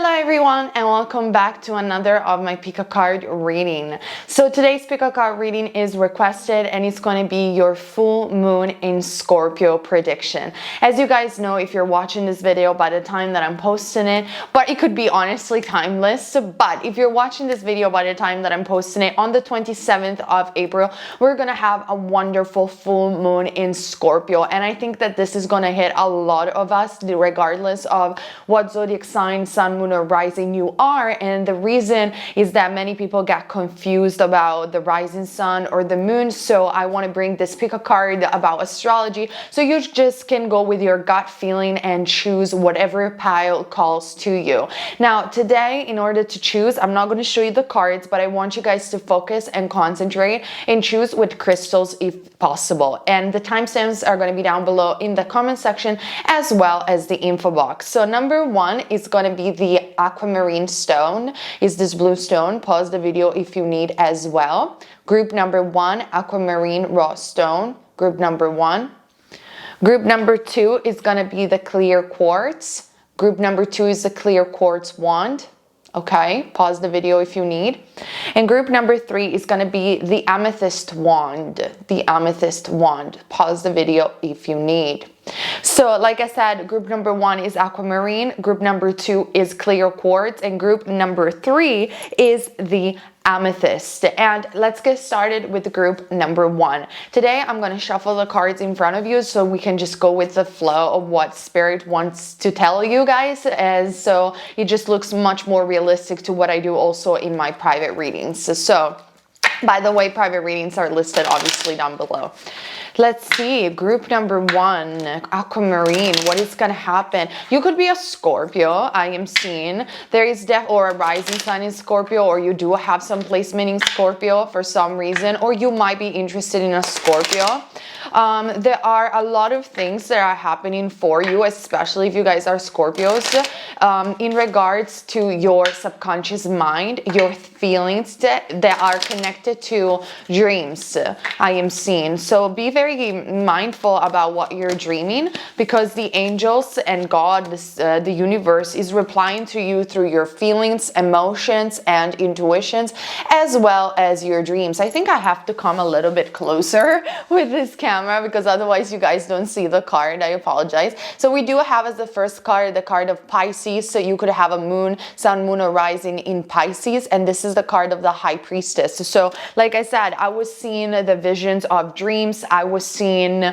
Hello everyone, and welcome back to another of my pick a card reading. So today's pick a card reading is requested, and it's going to be your full moon in Scorpio prediction. As you guys know, if you're watching this video by the time that I'm posting it, but it could be honestly timeless, but if you're watching this video by the time that I'm posting it on the 27th of April, we're going to have a wonderful full moon in Scorpio, and I think that this is going to hit a lot of us regardless of what zodiac sign, sun, moon, or rising you are. And the reason is that many people get confused about the rising sun or the moon, so I want to bring this pick a card about astrology so you just can go with your gut feeling and choose whatever pile calls to you. Now today, in order to choose, I'm not going to show you the cards, but I want you guys to focus and concentrate and choose with crystals if possible, and the timestamps are going to be down below in the comment section as well as the info box. So number one is going to be the Acquamarine stone, is this blue stone. Pause the video if you need as well. Group number one, Acquamarine raw stone, group number one. Group number two is going to be the clear quartz. Group number two is the clear quartz wand. Okay, pause the video if you need. And group number three is going to be the amethyst wand. The amethyst wand. Pause the video if you need. So like I said, group number one is Acquamarine, group number two is clear quartz, and group number three is the amethyst. And let's get started with group number one. Today I'm going to shuffle the cards in front of you so we can just go with the flow of what spirit wants to tell you guys, and so it just looks much more realistic to what I do also in my private readings. So by the way, private readings are listed obviously down below. Let's see, group number one, Acquamarine, what is going to happen? You could be a Scorpio, I am seeing. There is or a rising sign in Scorpio, or you do have some placement in Scorpio for some reason, or you might be interested in a Scorpio. There are a lot of things that are happening for you, especially if you guys are Scorpios, in regards to your subconscious mind, your feelings that are connected to dreams, I am seeing. So be very mindful about what you're dreaming, because the angels and God, the universe, is replying to you through your feelings, emotions, and intuitions, as well as your dreams. I think I have to come a little bit closer with this camera because otherwise you guys don't see the card. I apologize. So we do have as the first card the card of Pisces. So you could have a moon, sun, moon, or rising in Pisces, and this is the card of the High Priestess. So like I said, I was seeing the visions of dreams. I was seeing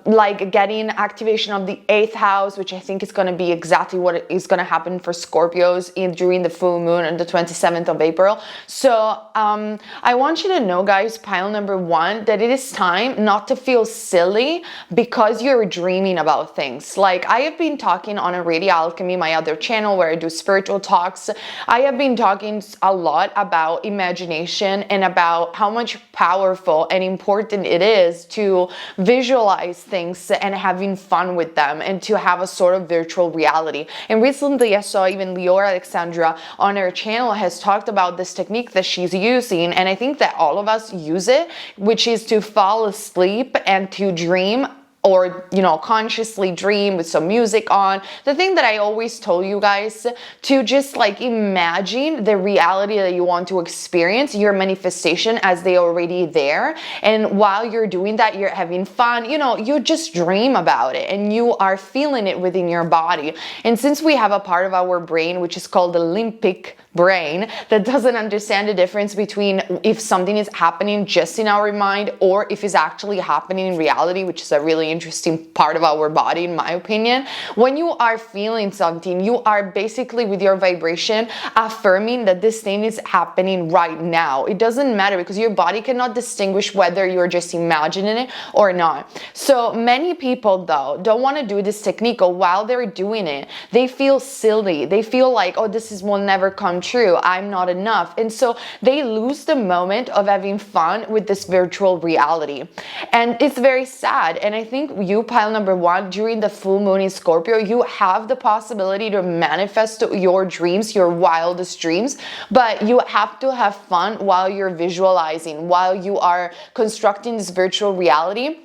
like getting activation of the 8th house, which I think is going to be exactly what is going to happen for Scorpios during the full moon on the 27th of April. So I want you to know, guys, pile number one, that it is time not to feel silly because you're dreaming about things. Like I have been talking on Radio Alchemy, my other channel where I do spiritual talks. I have been talking a lot about imagination and about how much powerful and important it is to visualize things and having fun with them and to have a sort of virtual reality. And recently I saw even Leora Alexandra on her channel has talked about this technique that she's using, and I think that all of us use it, which is to fall asleep and to dream, or consciously dream with some music on. The thing that I always told you guys, to just like imagine the reality that you want to experience, your manifestation, as they already there, and while you're doing that, you're having fun, you just dream about it and you are feeling it within your body. And since we have a part of our brain which is called the limbic brain that doesn't understand the difference between if something is happening just in our mind or if it's actually happening in reality, which is a really interesting part of our body in my opinion. When you are feeling something, you are basically with your vibration affirming that this thing is happening right now. It doesn't matter because your body cannot distinguish whether you're just imagining it or not. So many people though don't want to do this technique, or while they're doing it they feel silly, they feel like, oh, will never come true, I'm not enough, and so they lose the moment of having fun with this virtual reality, and it's very sad. And I think you, pile number one, during the full moon in Scorpio, you have the possibility to manifest your dreams, your wildest dreams, but you have to have fun while you're visualizing, while you are constructing this virtual reality.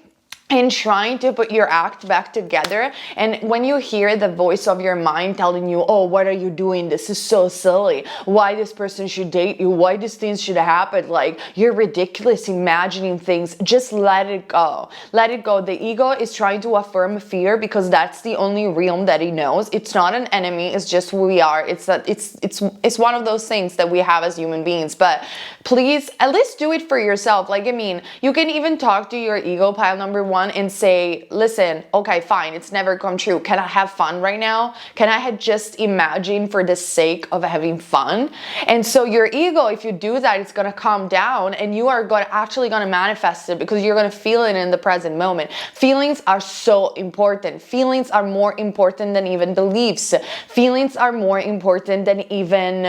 and trying to put your act back together. And when you hear the voice of your mind telling you, oh, what are you doing? This is so silly. Why this person should date you? Why these things should happen? Like, you're ridiculous imagining things. Just let it go. Let it go. The ego is trying to affirm fear because that's the only realm that it knows. It's not an enemy. It's just who we are. It's one of those things that we have as human beings. But please, at least do it for yourself. Like, I mean, you can even talk to your ego, pile number one, and say, listen, okay, fine, it's never come true. Can I have fun right now? Can I just imagine for the sake of having fun? And so your ego, if you do that, it's going to calm down, and you are actually going to manifest it because you're going to feel it in the present moment. Feelings are so important. Feelings are more important than even beliefs. Feelings are more important than even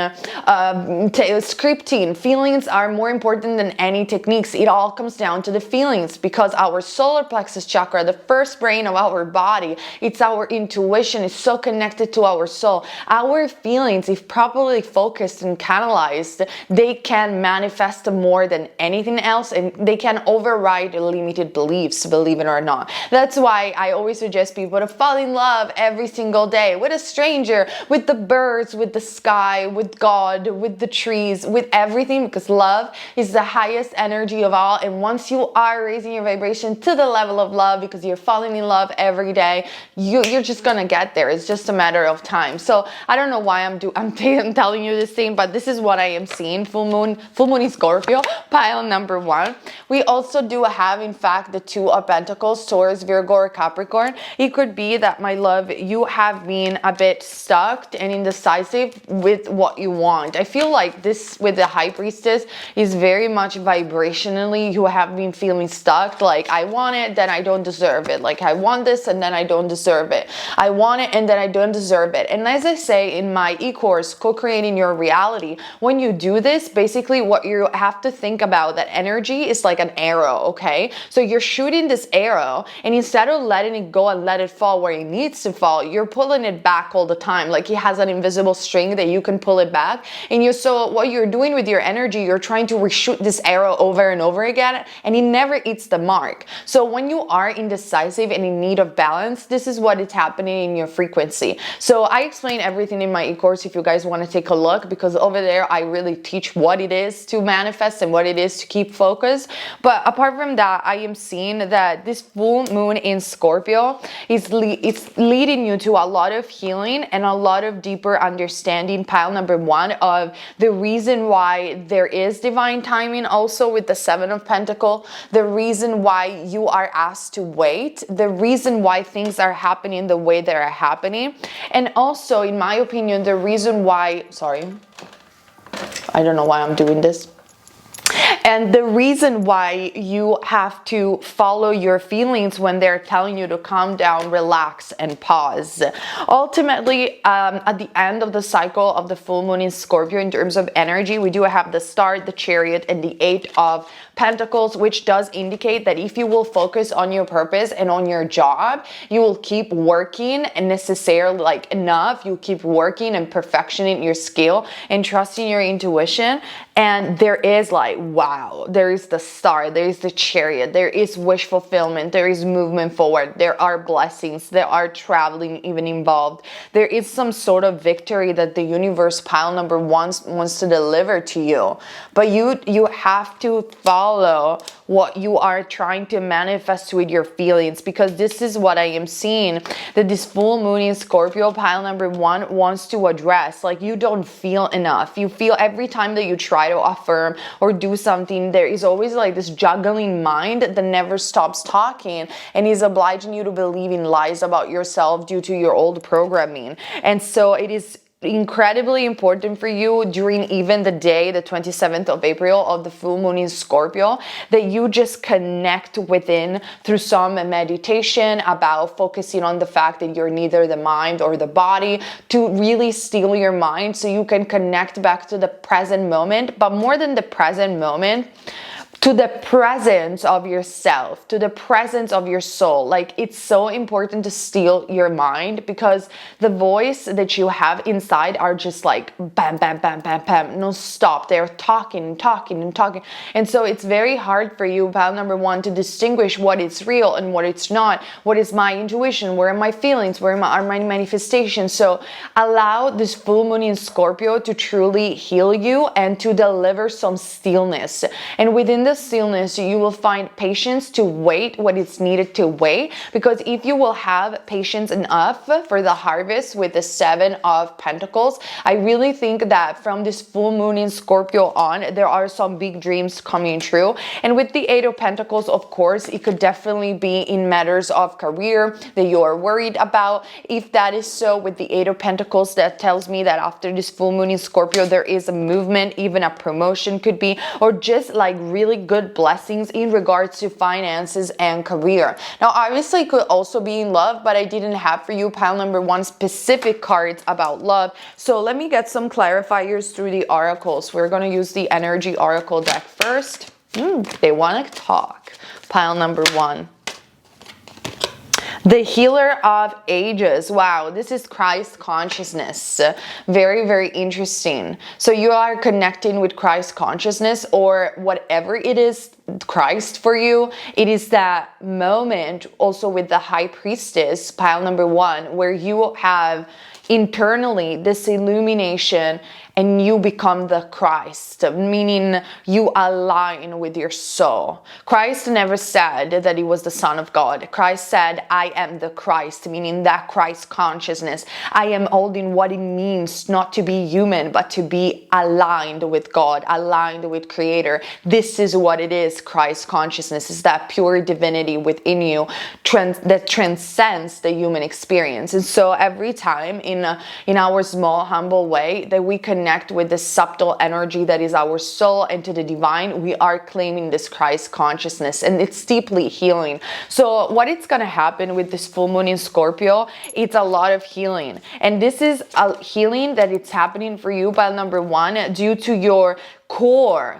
scripting. Feelings are more important than any techniques. It all comes down to the feelings, because our solar plexus chakra, the first brain of our body, it's our intuition, it's so connected to our soul. Our feelings, if properly focused and canalized, they can manifest more than anything else, and they can override limited beliefs, believe it or not. That's why I always suggest people to fall in love every single day with a stranger, with the birds, with the sky, with God, with the trees, with everything, because love is the highest energy of all. And once you are raising your vibration to the level of love, because you're falling in love every day, you're just gonna get there. It's just a matter of time. So I don't know why I'm telling you this thing, but this is what I am seeing. Full moon in Scorpio, pile number one. We also do have, in fact, the Two of Pentacles, Taurus, Virgo, or Capricorn. It could be that, my love, you have been a bit stuck and indecisive with what you want. I feel like this with the High Priestess is very much vibrationally, you have been feeling stuck. Like, I want it, then I don't deserve it. Like, I want this and then I don't deserve it. I want it and then I don't deserve it. And as I say in my e-course, Co-Creating Your Reality, when you do this, basically what you have to think about, that energy is like an arrow, okay? So you're shooting this arrow, and instead of letting it go and let it fall where it needs to fall, you're pulling it back all the time. Like, it has an invisible string that you can pull it back. And so what you're doing with your energy, you're trying to reshoot this arrow over and over again, and it never hits the mark. So when you are indecisive and in need of balance, this is what is happening in your frequency. So I explain everything in my e-course if you guys want to take a look, because over there I really teach what it is to manifest and what it is to keep focus. But apart from that, I am seeing that this full moon in Scorpio is it's leading you to a lot of healing and a lot of deeper understanding, pile number one, of the reason why there is divine timing, also with the Seven of Pentacles, the reason why you are asked to wait, the reason why things are happening the way they are happening, and also, in my opinion, the reason why, sorry, I don't know why I'm doing this. And the reason why you have to follow your feelings when they're telling you to calm down, relax, and pause. Ultimately, at the end of the cycle of the full moon in Scorpio, in terms of energy, we do have the Star, the Chariot, and the Eight of Pentacles, which does indicate that if you will focus on your purpose and on your job, you will keep working and necessarily like enough. You keep working and perfectioning your skill and trusting your intuition. And there is like, wow, there is the Star, there is the Chariot, there is wish fulfillment, there is movement forward, there are blessings, there are traveling even involved. There is some sort of victory that the universe, pile number one, wants to deliver to you. But you have to follow what you are trying to manifest with your feelings, because this is what I am seeing, that this full moon in Scorpio, pile number one, wants to address. Like, you don't feel enough. You feel every time that you try to affirm or do something, there is always like this juggling mind that never stops talking and is obliging you to believe in lies about yourself due to your old programming. And so it is incredibly important for you during even the day, the 27th of April of the full moon in Scorpio, that you just connect within through some meditation about focusing on the fact that you're neither the mind or the body, to really steal your mind so you can connect back to the present moment. But more than the present moment, to the presence of yourself, to the presence of your soul. Like, it's so important to steal your mind, because the voice that you have inside are just like bam, bam, bam, bam, bam, no stop. They're talking and talking and talking. And so it's very hard for you, pile number one, to distinguish what is real and what it's not. What is my intuition? Where are my feelings? Where are my manifestations? So allow this full moon in Scorpio to truly heal you and to deliver some stillness. And within the stillness, you will find patience to wait what is needed to wait, because if you will have patience enough for the harvest with the 7 of Pentacles, I really think that from this full moon in Scorpio on, there are some big dreams coming true. And with the 8 of Pentacles, of course, it could definitely be in matters of career that you are worried about. If that is so, with the 8 of Pentacles, that tells me that after this full moon in Scorpio, there is a movement, even a promotion could be, or just like really good blessings in regards to finances and career. Now, obviously, it could also be in love, but I didn't have for you, pile number one, specific cards about love. So let me get some clarifiers through the oracles. We're going to use the energy oracle deck first. They want to talk. Pile number one. The healer of ages. Wow, this is Christ consciousness. Very, very interesting. So you are connecting with Christ consciousness, or whatever it is Christ for you. It is that moment also with the high priestess, pile number one, where you have internally this illumination and you become the Christ, meaning you align with your soul. Christ never said that he was the Son of God. Christ said, I am the Christ, meaning that Christ consciousness. I am holding what it means not to be human, but to be aligned with God, aligned with Creator. This is what it is, Christ consciousness, is that pure divinity within you that transcends the human experience. And so every time in our small, humble way that we connect with the subtle energy that is our soul and to the divine, we are claiming this Christ consciousness, and it's deeply healing. So what is going to happen with this full moon in Scorpio, it's a lot of healing. And this is a healing that it's happening for you, pile number one, due to your core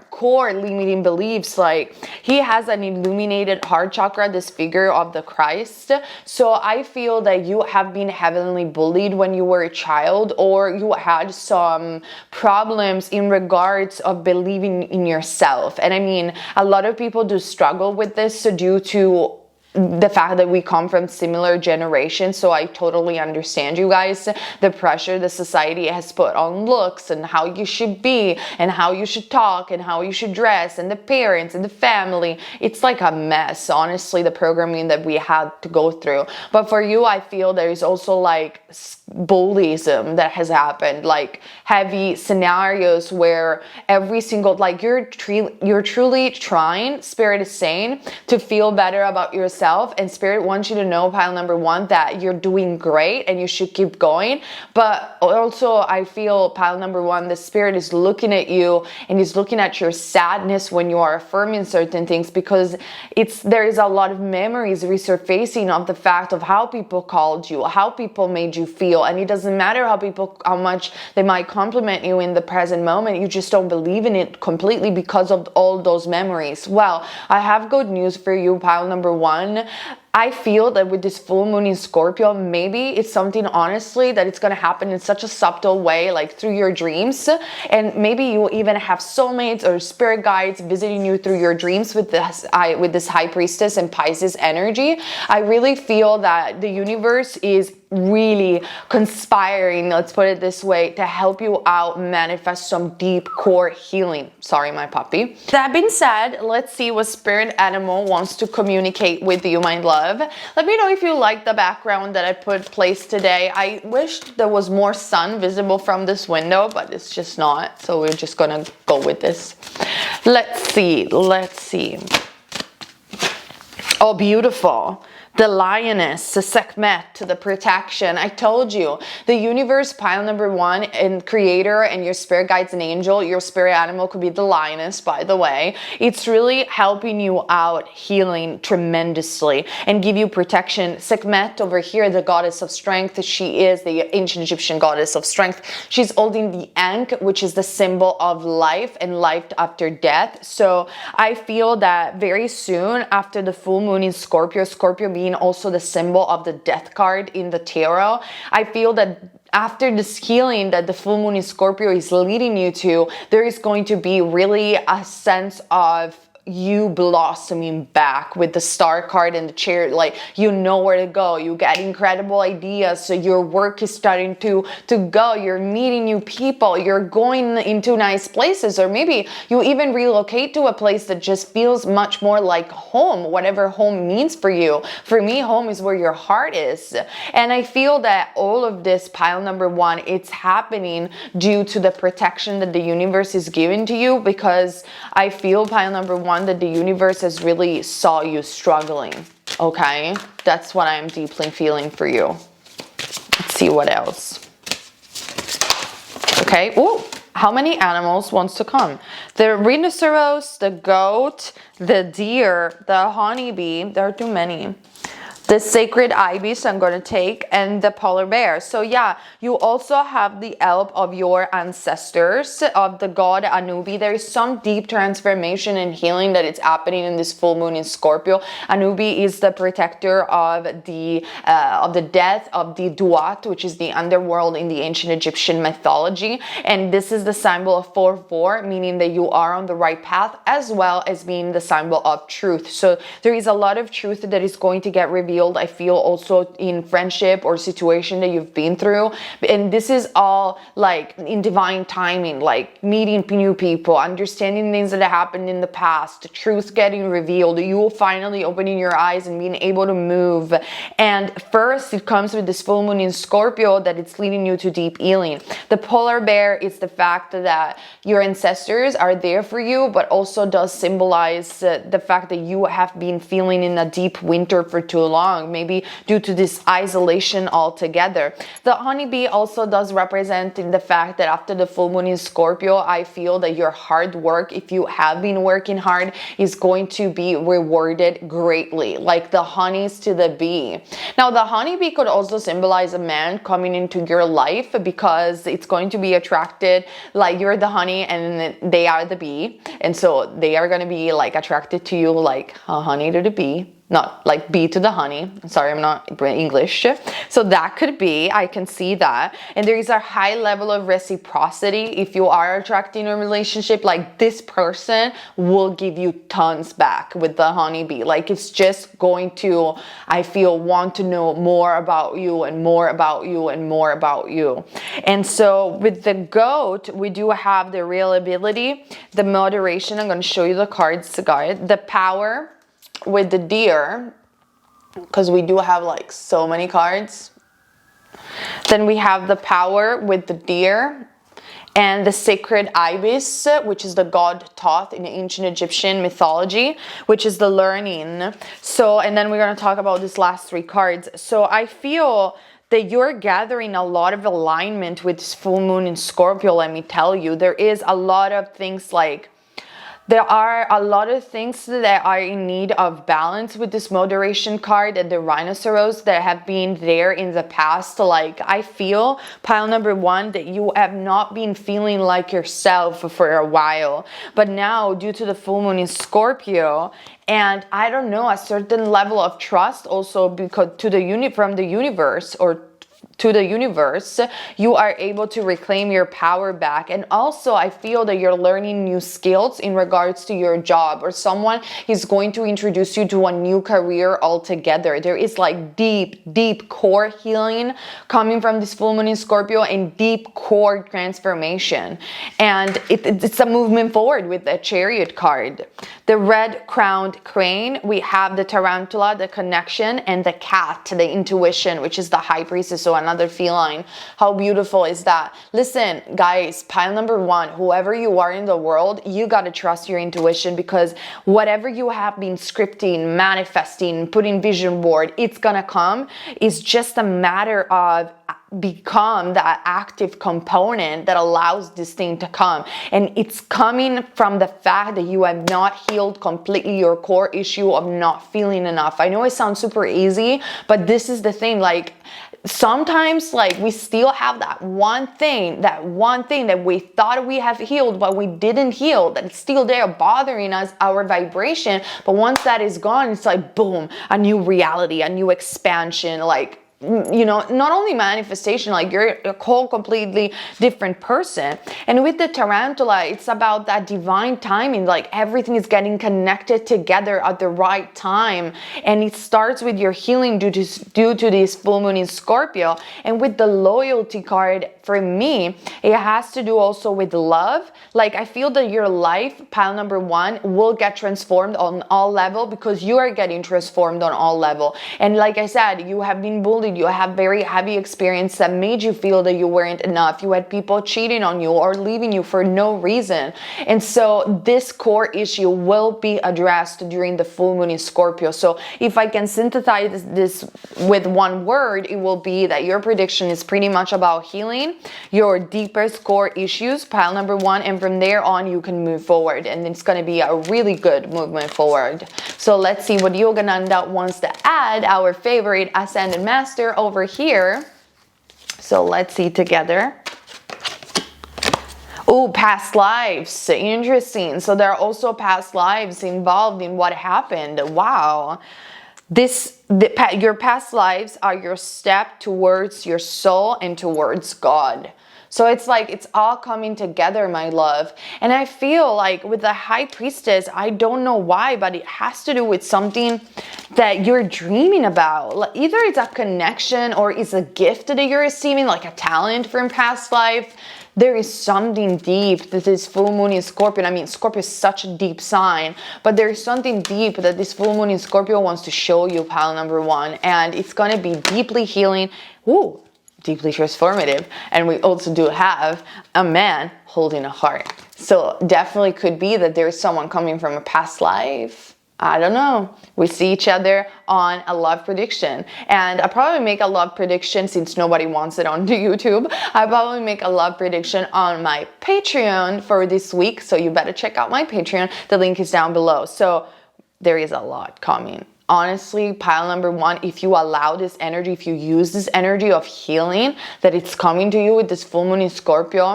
limiting beliefs. Like, he has an illuminated heart chakra, this figure of the Christ. So I feel that you have been heavily bullied when you were a child, or you had some problems in regards of believing in yourself. And I mean, a lot of people do struggle with this due to the fact that we come from similar generations. So I totally understand you guys, the pressure the society has put on looks and how you should be and how you should talk and how you should dress, and the parents and the family. It's like a mess, honestly, the programming that we had to go through. But for you, I feel there is also like bullyism that has happened, like heavy scenarios where every single, like, you're truly trying, Spirit is saying, to feel better about yourself. And Spirit wants you to know, pile number one, that you're doing great and you should keep going. But also, I feel, pile number one, the Spirit is looking at you and is looking at your sadness when you are affirming certain things, because there is a lot of memories resurfacing of the fact of how people called you, how people made you feel. And it doesn't matter how much they might compliment you in the present moment, you just don't believe in it completely because of all those memories. Well, I have good news for you, pile number one. I feel that with this full moon in Scorpio, maybe it's something, honestly, that it's going to happen in such a subtle way, like through your dreams. And maybe you even have soulmates or spirit guides visiting you through your dreams with this high priestess and Pisces energy. I really feel that the universe is really conspiring, let's put it this way, to help you out manifest some deep core healing. Sorry, my puppy. That being said, let's see what spirit animal wants to communicate with you, my love. Let me know if you like the background that I placed today. I wish there was more sun visible from this window, but it's just not. So we're just gonna go with this. Let's see. Oh, beautiful. the lioness, Sekhmet, the protection. I told you, the universe, pile number 1, and creator and your spirit guides and angel. Your spirit animal could be the lioness, by the way. It's really helping you out, healing tremendously, and give you protection. Sekhmet over here, the goddess of strength. She is the ancient Egyptian goddess of strength. She's holding the Ankh, which is the symbol of life and life after death. So I feel that very soon after the full moon in Scorpio, Scorpio being also the symbol of the death card in the tarot, I feel that after this healing that the full moon in Scorpio is leading you to, there is going to be really a sense of you blossoming back with the star card and the chariot. Like, you know where to go, you get incredible ideas, so your work is starting to go, you're meeting new people, you're going into nice places, or maybe you even relocate to a place that just feels much more like home, whatever home means for you. For me, home is where your heart is. And I feel that all of this, pile number 1, it's happening due to the protection that the universe is giving to you, because I feel, pile number 1, that the universe has really saw you struggling. Okay, that's what I'm deeply feeling for you. Let's see what else. Okay. Ooh, how many animals wants to come? The rhinoceros, the goat, the deer, the honeybee. There are too many. The sacred ibis I'm going to take, and the polar bear. So yeah, you also have the help of your ancestors, of the god Anubi. There is some deep transformation and healing that is happening in this full moon in Scorpio. Anubi is the protector of the death of the Duat, which is the underworld in the ancient Egyptian mythology. And this is the symbol of 4-4, meaning that you are on the right path, as well as being the symbol of truth. So there is a lot of truth that is going to get revealed, I feel, also in friendship or situation that you've been through. And this is all like in divine timing, like meeting new people, understanding things that happened in the past, truth getting revealed, you finally opening your eyes and being able to move. And first, it comes with this full moon in Scorpio that it's leading you to deep healing. The polar bear is the fact that your ancestors are there for you, but also does symbolize the fact that you have been feeling in a deep winter for too long, maybe due to this isolation altogether. The honeybee also does represent in the fact that after the full moon in Scorpio, I feel that your hard work, if you have been working hard, is going to be rewarded greatly, like the honeys to the bee. Now, the honeybee could also symbolize a man coming into your life, because it's going to be attracted, like you're the honey and they are the bee, and so they are going to be like attracted to you like a honey to the bee. Not like bee to the honey. Sorry, I'm not English. So that could be, I can see that. And there is a high level of reciprocity. If you are attracting a relationship, like this person will give you tons back with the honeybee. Like it's just going to, I feel, want to know more about you and more about you and more about you. And so with the goat, we do have the reliability, the moderation. I'm going to show you the cards, guys. The power with the deer, because we do have like so many cards. Then we have the power with the deer and the sacred ibis, which is the god Thoth in ancient Egyptian mythology, which is the learning. So, and then we're going to talk about these last 3 cards. So I feel that you're gathering a lot of alignment with this full moon in Scorpio. Let me tell you, there is a lot of things, like there are a lot of things that are in need of balance with this moderation card and the rhinoceros that have been there in the past. Like I feel, pile number 1, that you have not been feeling like yourself for a while, but now due to the full moon in Scorpio, and I don't know, a certain level of trust also, because to the from the universe, or to the universe, you are able to reclaim your power back. And also I feel that you're learning new skills in regards to your job, or someone is going to introduce you to a new career altogether. There is like deep core healing coming from this full moon in Scorpio, and deep core transformation. And it's a movement forward with the chariot card. the red-crowned crane, we have the tarantula, the connection, and the cat, the intuition, which is the high priestess, so another feline. How beautiful is that? Listen, guys, pile number one, whoever you are in the world, you got to trust your intuition, because whatever you have been scripting, manifesting, putting vision board, it's gonna come. It's just a matter of become that active component that allows this thing to come. And it's coming from the fact that you have not healed completely your core issue of not feeling enough. I know it sounds super easy, but this is the thing. Like, sometimes, like, we still have that one thing that we thought we have healed, but we didn't heal, that it's still there bothering us, our vibration. But once that is gone, it's like, boom, a new reality, a new expansion, like, you know, not only manifestation, like you're a whole completely different person. And with the tarantula, it's about that divine timing, like everything is getting connected together at the right time. And it starts with your healing due to this full moon in Scorpio. And with the loyalty card, for me, it has to do also with love. Like, I feel that your life, pile number one, will get transformed on all level, because you are getting transformed on all level. And like I said, you have been bullied, you have very heavy experience that made you feel that you weren't enough. You had people cheating on you or leaving you for no reason. And so this core issue will be addressed during the full moon in Scorpio. So if I can synthesize this with one word, it will be that your prediction is pretty much about healing your deepest core issues, pile number one, and from there on you can move forward, and it's going to be a really good movement forward. So let's see what Yogananda wants to add, our favorite ascended master over here. So let's see together. Oh, past lives. Interesting. So there are also past lives involved in what happened. Wow. Your past lives are your step towards your soul and towards God. So it's like it's all coming together, my love. And I feel like with the high priestess, I don't know why, but it has to do with something that you're dreaming about. Like, either it's a connection or it's a gift that you're receiving, like a talent from past life. There is something deep that this full moon in Scorpio, I mean, Scorpio is such a deep sign, but there is something deep that this full moon in Scorpio wants to show you, pile number one, and it's going to be deeply healing, deeply transformative. And we also do have a man holding a heart. So definitely could be that there's someone coming from a past life. I don't know. We see each other on a love prediction. And I'll probably make a love prediction, since nobody wants it on YouTube. I'll probably make a love prediction on my Patreon for this week. So you better check out my Patreon. The link is down below. So there is a lot coming. Honestly, pile number one, if you allow this energy, if you use this energy of healing that it's coming to you with this full moon in Scorpio,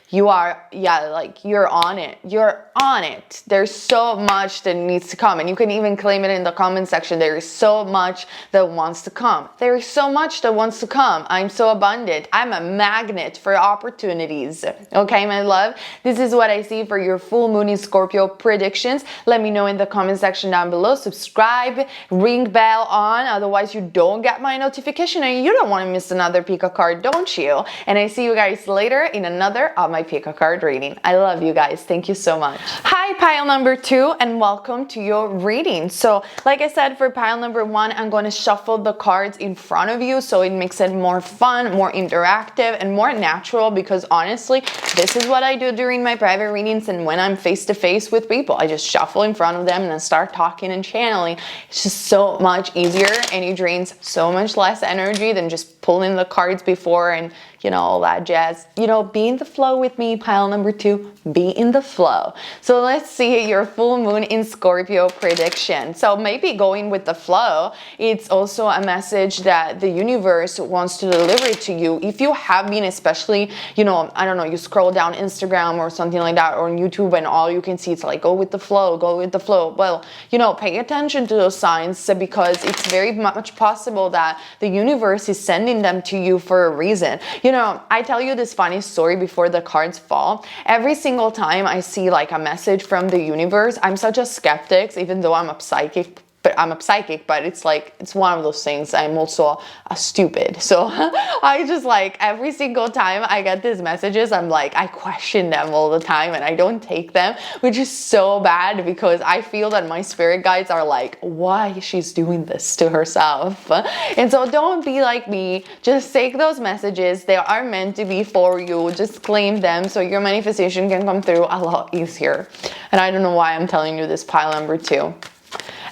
you are, you're on it. You're on it. There's so much that needs to come. And you can even claim it in the comment section. There is so much that wants to come. There is so much that wants to come. I'm so abundant. I'm a magnet for opportunities. Okay, my love? This is what I see for your full moon in Scorpio predictions. Let me know in the comment section down below. Subscribe, ring bell on. Otherwise, you don't get my notification and you don't want to miss another Pika card, don't you? And I see you guys later in another of my Pika card reading. I love you guys. Thank you so much. Hi, pile number two, and welcome to your reading. So like I said, for pile number one, I'm going to shuffle the cards in front of you so it makes it more fun, more interactive, and more natural, because honestly, this is what I do during my private readings and when I'm face to face with people. I just shuffle in front of them and then start talking and channeling. It's just so much easier, and it drains so much less energy than just pulling the cards before and, you know, all that jazz. You know, be in the flow with me, pile number two. Be in the flow. So let's see your full moon in Scorpio prediction. So maybe going with the flow, it's also a message that the universe wants to deliver to you. If you have been, especially, you know, I don't know, you scroll down Instagram or something like that, or on YouTube, and all you can see it's like, go with the flow, go with the flow. Well, you know, pay attention to those signs, because it's very much possible that the universe is sending them to you for a reason. You know, I tell you this funny story before the cards fall. Every single time I see like a message from the universe, I'm such a skeptic, even though I'm a psychic, but I'm a psychic, but it's like, it's one of those things. I'm also a stupid. So I just like, every single time I get these messages, I'm like, I question them all the time and I don't take them, which is so bad because I feel that my spirit guides are like, why she's doing this to herself? And so don't be like me. Just take those messages. They are meant to be for you. Just claim them so your manifestation can come through a lot easier. And I don't know why I'm telling you this, pile number 2.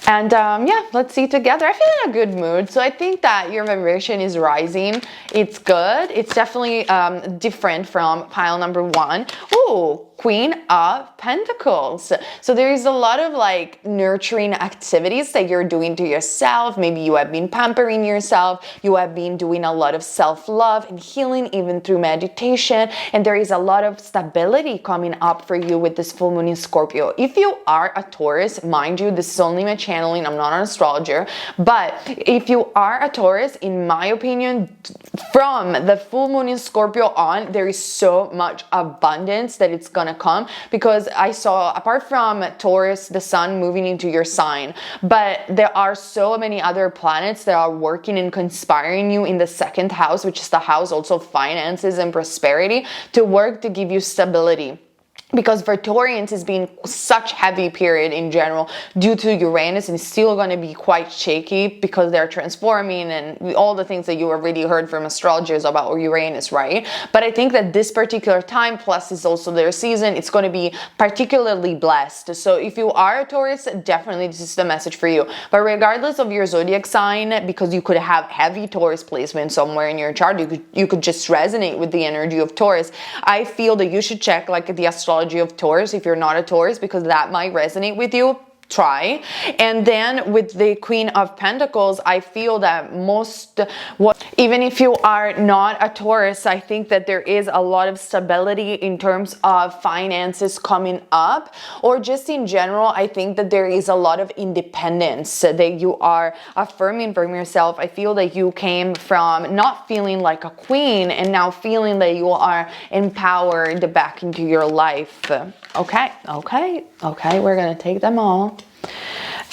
And yeah, let's see together. I feel in a good mood. So I think that your vibration is rising. It's good. It's definitely different from pile number 1. Ooh, Queen of Pentacles. So there is a lot of like nurturing activities that you're doing to yourself. Maybe you have been pampering yourself. You have been doing a lot of self-love and healing, even through meditation. And there is a lot of stability coming up for you with this full moon in Scorpio. If you are a Taurus, mind you, this is only my channeling. I'm not an astrologer. But if you are a Taurus, in my opinion, from the full moon in Scorpio on, there is so much abundance that it's gonna come, because I saw, apart from Taurus, the sun moving into your sign, but there are so many other planets that are working and conspiring you in the 2nd house, which is the house also of finances and prosperity, to work to give you stability. Because for Taurians, it's been such heavy period in general due to Uranus, and it's still going to be quite shaky because they're transforming and all the things that you already heard from astrologers about Uranus, right? But I think that this particular time, plus is also their season, it's going to be particularly blessed. So if you are a Taurus, definitely this is the message for you. But regardless of your zodiac sign, because you could have heavy Taurus placement somewhere in your chart, you could just resonate with the energy of Taurus. I feel that you should check like the astrology of Taurus if you're not a Taurus, because that might resonate with you. Try. And then with the Queen of Pentacles, I feel that even if you are not a Taurus, I think that there is a lot of stability in terms of finances coming up, or just in general. I think that there is a lot of independence that you are affirming from yourself. I feel that you came from not feeling like a queen and now feeling that you are empowered back into your life. Okay, we're gonna take them all.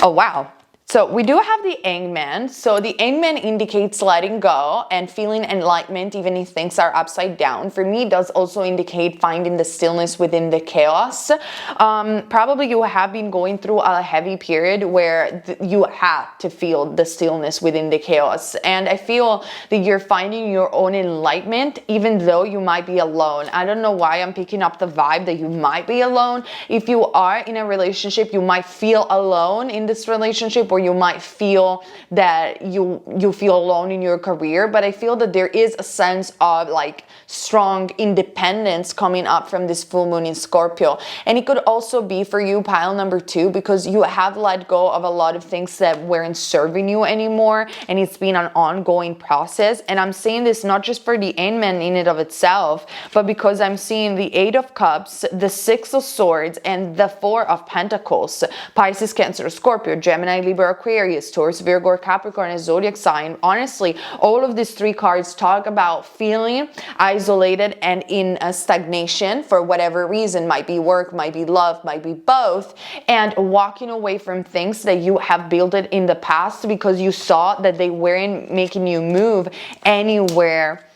Oh, wow. So we do have the Hangman. So the Hangman indicates letting go and feeling enlightenment even if things are upside down. For me, it does also indicate finding the stillness within the chaos. Probably you have been going through a heavy period where you had to feel the stillness within the chaos. And I feel that you're finding your own enlightenment even though you might be alone. I don't know why I'm picking up the vibe that you might be alone. If you are in a relationship, you might feel alone in this relationship, or you might feel that you feel alone in your career. But I feel that there is a sense of like strong independence coming up from this full moon in Scorpio. And it could also be for you, pile number 2, because you have let go of a lot of things that weren't serving you anymore, and it's been an ongoing process. And I'm saying this not just for the Hangman in and of itself, but because I'm seeing the 8 of Cups, the 6 of Swords, and the 4 of Pentacles. Pisces, Cancer, Scorpio, Gemini, Libra, Aquarius, Taurus, Virgo, or Capricorn as zodiac sign. Honestly, all of these 3 cards talk about feeling isolated and in a stagnation for whatever reason. Might be work, might be love, might be both, and walking away from things that you have built it in the past because you saw that they weren't making you move anywhere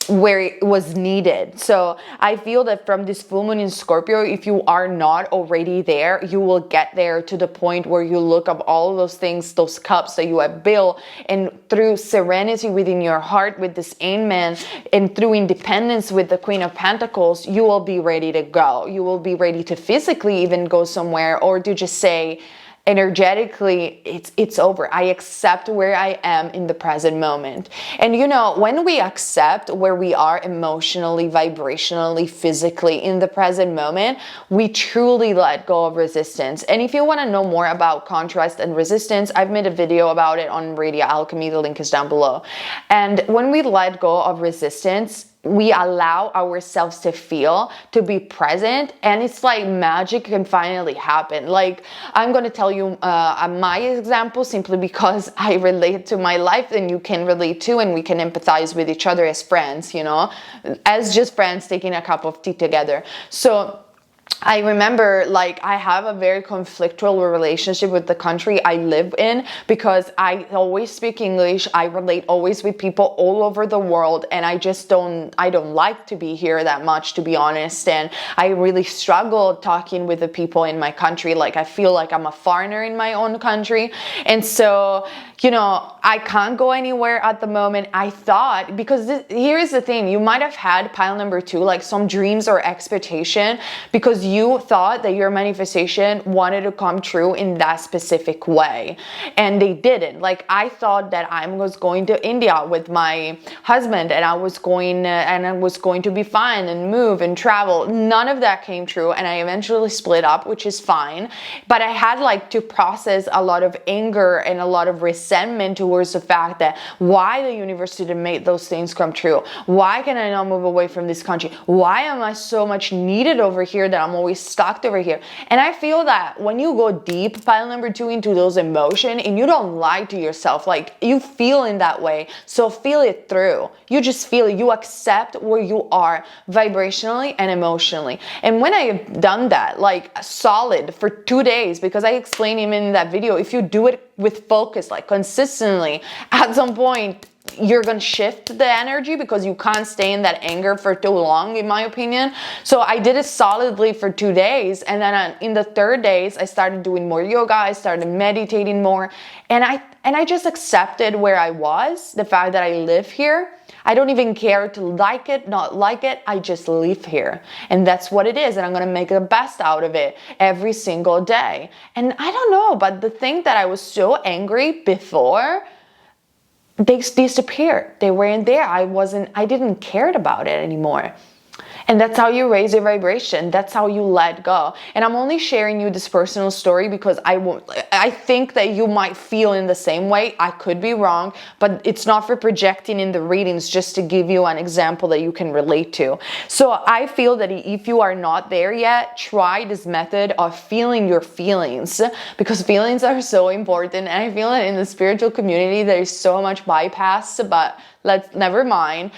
where it was needed. So I feel that from this full moon in Scorpio, if you are not already there, you will get there to the point where you look up all of those things, those cups that you have built, and through serenity within your heart with this Hangman, and through independence with the Queen of Pentacles, you will be ready to go. You will be ready to physically even go somewhere, or to just say, energetically, it's over. I accept where I am in the present moment. And you know, when we accept where we are emotionally, vibrationally, physically in the present moment, we truly let go of resistance. And if you want to know more about contrast and resistance, I've made a video about it on Radio Alchemy. The link is down below. And when we let go of resistance, we allow ourselves to feel, to be present, and it's like magic can finally happen. Like, I'm going to tell you my example simply because I relate to my life, and you can relate too, and we can empathize with each other as friends, you know, as just friends taking a cup of tea together. So I remember, like, I have a very conflictual relationship with the country I live in, because I always speak English. I relate always with people all over the world, and I don't like to be here that much, to be honest. And I really struggle talking with the people in my country. Like, I feel like I'm a foreigner in my own country. And so, you know, I can't go anywhere at the moment. I thought, because here's the thing, you might have had pile number 2, like some dreams or expectation, because you thought that your manifestation wanted to come true in that specific way, and they didn't. Like, I thought that I was going to India with my husband, and I was going to be fine and move and travel. None of that came true, and I eventually split up, which is fine. But I had like to process a lot of anger and a lot of resentment towards the fact that why the universe didn't make those things come true. Why can I not move away from this country? Why am I so much needed over here that I'm always stuck over here? And I feel that when you go deep, pile number 2, into those emotions, and you don't lie to yourself, like, you feel in that way, so feel it through. You just feel it. You accept where you are vibrationally and emotionally. And when I have done that, like, solid for 2 days, because I explained even in that video, if you do it with focus, like consistently, at some point you're gonna shift the energy, because you can't stay in that anger for too long, in my opinion. So I did it solidly for 2 days, and then in the 3rd days I started doing more yoga, I started meditating more, and I just accepted where I was, the fact that I live here. I don't even care to like it, not like it, I just live here, and that's what it is, and I'm gonna make the best out of it every single day. And I don't know, but the thing that I was so angry before, they disappeared. They weren't there. I didn't care about it anymore. And that's how you raise your vibration. That's how you let go. And I'm only sharing you this personal story because I think that you might feel in the same way. I could be wrong, but it's not for projecting in the readings, just to give you an example that you can relate to. So I feel that if you are not there yet, try this method of feeling your feelings, because feelings are so important. And I feel that in the spiritual community, there's so much bypass, but never mind.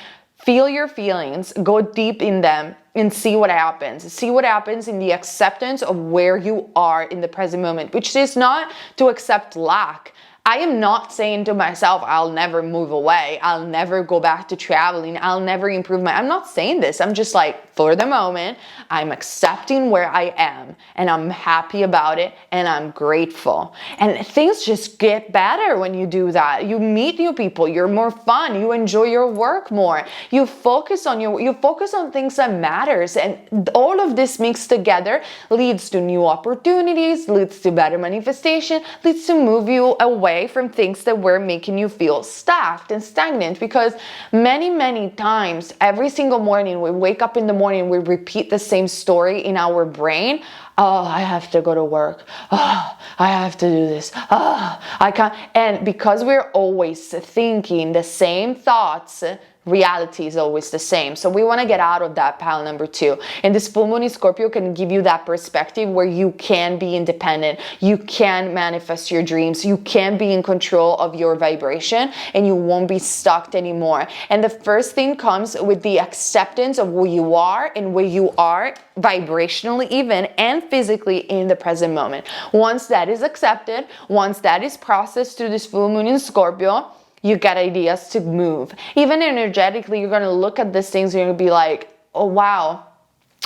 Feel your feelings, go deep in them, and see what happens. See what happens in the acceptance of where you are in the present moment, which is not to accept lack. I am not saying to myself, I'll never move away, I'll never go back to traveling, I'll never improve I'm not saying this. I'm just like, for the moment, I'm accepting where I am, and I'm happy about it, and I'm grateful. And things just get better when you do that. You meet new people, you're more fun, you enjoy your work more, you focus on things that matters, and all of this mixed together leads to new opportunities, leads to better manifestation, leads to move you away from things that were making you feel stuck and stagnant. Because many times, every single morning, we wake up in the morning, we repeat the same story in our brain. Oh, I have to go to work. Oh, I have to do this. Oh, I can't. And because we're always thinking the same thoughts, reality is always the same. So we want to get out of that pile number 2. And this full moon in Scorpio can give you that perspective where you can be independent, you can manifest your dreams, you can be in control of your vibration, and you won't be stuck anymore. And the first thing comes with the acceptance of who you are and where you are vibrationally even and physically in the present moment. Once that is accepted, once that is processed through this full moon in Scorpio, you get ideas to move. Even energetically, you're going to look at these things and you're going to be like, oh wow,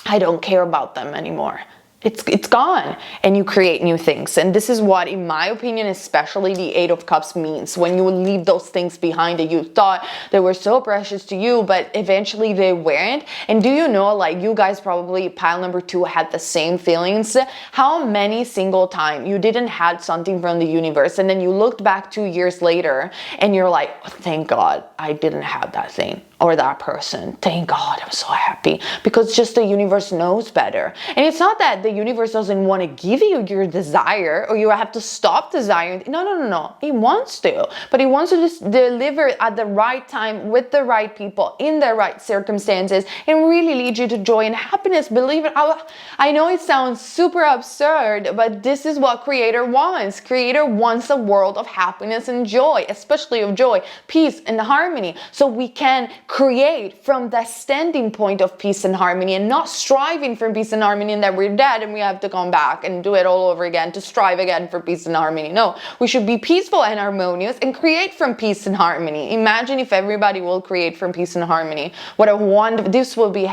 I don't care about them anymore. It's gone, and you create new things. And this is what, in my opinion, especially the 8 of Cups means. When you leave those things behind that you thought they were so precious to you, but eventually they weren't. And do you know, like, you guys probably, pile number 2, had the same feelings. How many single time you didn't have something from the universe, and then you looked back 2 years later and you're like, oh, thank God I didn't have that thing or that person. Thank God, I'm so happy. Because just the universe knows better. And it's not that the universe doesn't want to give you your desire, or you have to stop desiring. No. He wants to. But he wants to just deliver at the right time, with the right people, in the right circumstances, and really lead you to joy and happiness. Believe it. I know it sounds super absurd, but this is what Creator wants. Creator wants a world of happiness and joy, especially of joy, peace, and harmony. So we can create from the standing point of peace and harmony, and not striving for peace and harmony and that we're dead and we have to come back and do it all over again to strive again for peace and harmony. No, we should be peaceful and harmonious and create from peace and harmony. Imagine if everybody will create from peace and harmony. What a wonderful, this will be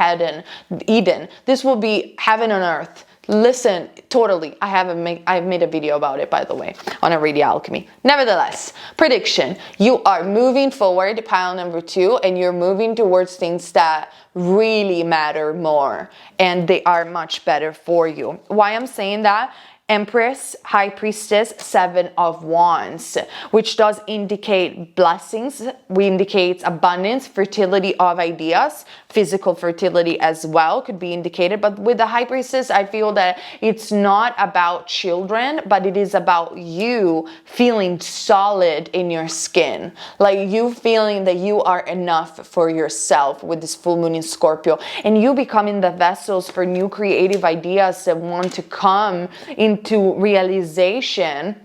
Eden. This will be heaven on earth. Listen, totally. I've made a video about it, by the way, on Already Alchemy. Nevertheless, prediction. You are moving forward, pile number 2, and you're moving towards things that really matter more, and they are much better for you. Why I'm saying that? Empress, High Priestess, 7 of Wands, which does indicate blessings, indicates abundance, fertility of ideas, physical fertility as well could be indicated. But with the High Priestess, I feel that it's not about children, but it is about you feeling solid in your skin, like you feeling that you are enough for yourself with this full moon in Scorpio, and you becoming the vessels for new creative ideas that want to come into realization.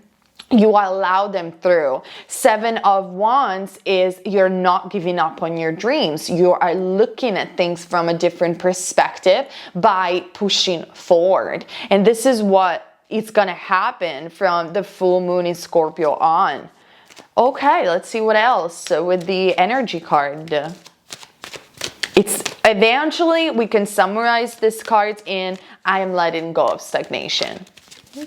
You allow them through. 7 of Wands is you're not giving up on your dreams. You are looking at things from a different perspective by pushing forward. And this is what is going to happen from the full moon in Scorpio on. Okay, let's see what else with the energy card. It's eventually, we can summarize this card in I am letting go of stagnation.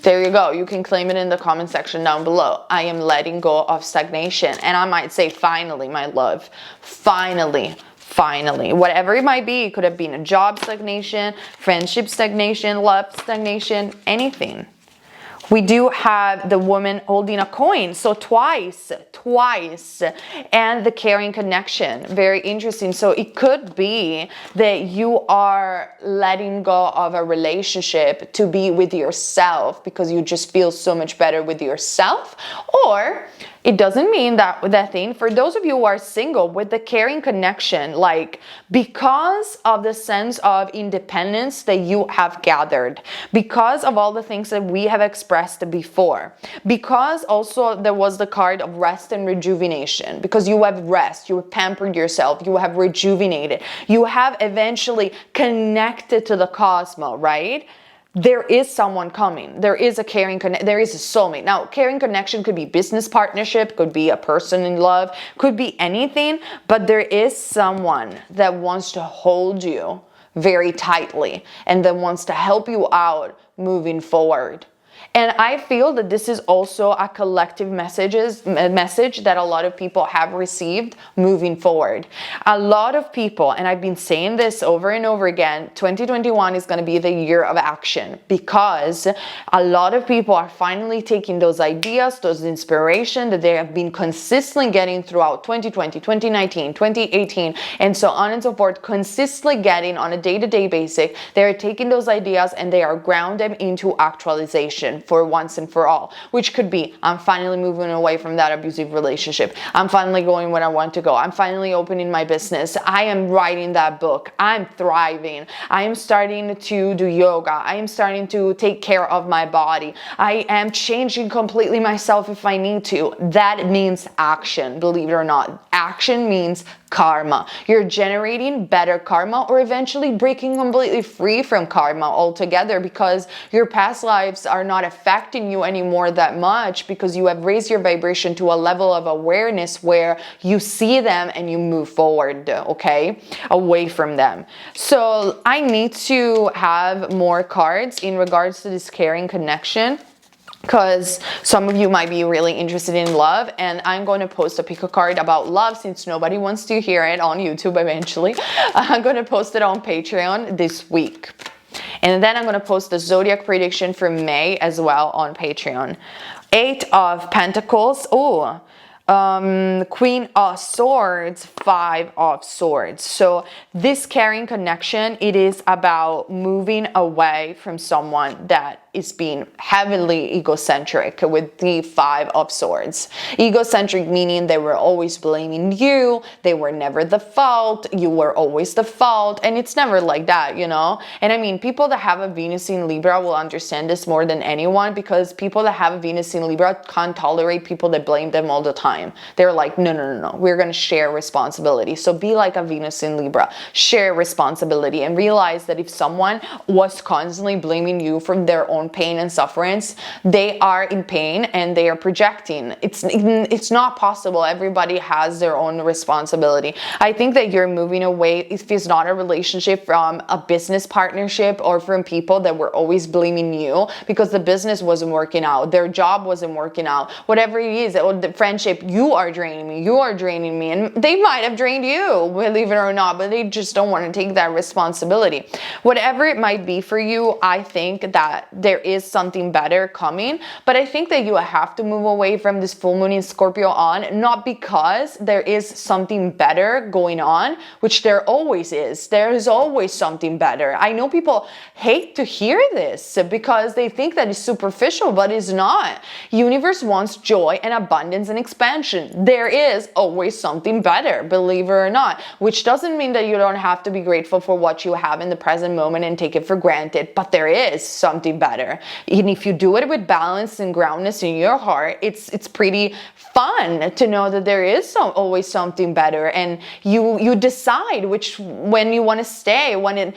There you go. You can claim it in the comment section down below. I am letting go of stagnation. And I might say, finally, my love. Finally. Finally. Whatever it might be. It could have been a job stagnation, friendship stagnation, love stagnation, anything. We do have the woman holding a coin. So twice. And the caring connection. Very interesting. So it could be that you are letting go of a relationship to be with yourself because you just feel so much better with yourself. Or it doesn't mean that thing. For those of you who are single, with the caring connection, like because of the sense of independence that you have gathered, because of all the things that we have expressed before, because also there was the card of rest and rejuvenation, because you have rest, you have pampered yourself, you have rejuvenated, you have eventually connected to the cosmos, right? There is someone coming. There is a caring connection. There is a soulmate. Now, caring connection could be business partnership, could be a person in love, could be anything, but there is someone that wants to hold you very tightly and that wants to help you out moving forward. And I feel that this is also a collective message that a lot of people have received moving forward. A lot of people, and I've been saying this over and over again, 2021 is going to be the year of action, because a lot of people are finally taking those ideas, those inspiration that they have been consistently getting throughout 2020, 2019, 2018, and so on and so forth, consistently getting on a day-to-day basis. They're taking those ideas and they are ground them into actualization for once and for all, which could be, I'm finally moving away from that abusive relationship. I'm finally going where I want to go. I'm finally opening my business. I am writing that book. I'm thriving. I am starting to do yoga. I am starting to take care of my body. I am changing completely myself if I need to. That means action, believe it or not. Action means karma. You're generating better karma, or eventually breaking completely free from karma altogether, because your past lives are not affecting you anymore that much, because you have raised your vibration to a level of awareness where you see them and you move forward, okay, away from them. So I need to have more cards in regards to this caring connection, because some of you might be really interested in love, and I'm going to post a pick a card about love since nobody wants to hear it on YouTube eventually. I'm going to post it on Patreon this week. And then I'm going to post the zodiac prediction for May as well on Patreon. 8 of Pentacles. Oh, Queen of Swords, 5 of Swords. So this caring connection, it is about moving away from someone that is being heavily egocentric with the Five of Swords. Egocentric meaning they were always blaming you, they were never the fault, you were always the fault, and it's never like that, you know? And I mean, people that have a Venus in Libra will understand this more than anyone, because people that have a Venus in Libra can't tolerate people that blame them all the time. They're like, no, no, no, no, we're gonna share responsibility. So be like a Venus in Libra, share responsibility, and realize that if someone was constantly blaming you for their own pain and sufferance, they are in pain and they are projecting. It's not possible. Everybody has their own responsibility. I think that you're moving away, if it's not a relationship, from a business partnership or from people that were always blaming you because the business wasn't working out, their job wasn't working out, whatever it is, or the friendship, you are draining me, and they might have drained you, believe it or not, but they just don't want to take that responsibility. Whatever it might be for you, I think that there is something better coming, but I think that you have to move away from this full moon in Scorpio on, not because there is something better going on, which there always is. There is always something better. I know people hate to hear this because they think that it's superficial, but it's not. Universe wants joy and abundance and expansion. There is always something better, believe it or not, which doesn't mean that you don't have to be grateful for what you have in the present moment and take it for granted, but there is something better. And if you do it with balance and groundness in your heart, it's pretty fun to know that there is always something better, and you decide when you want to stay, when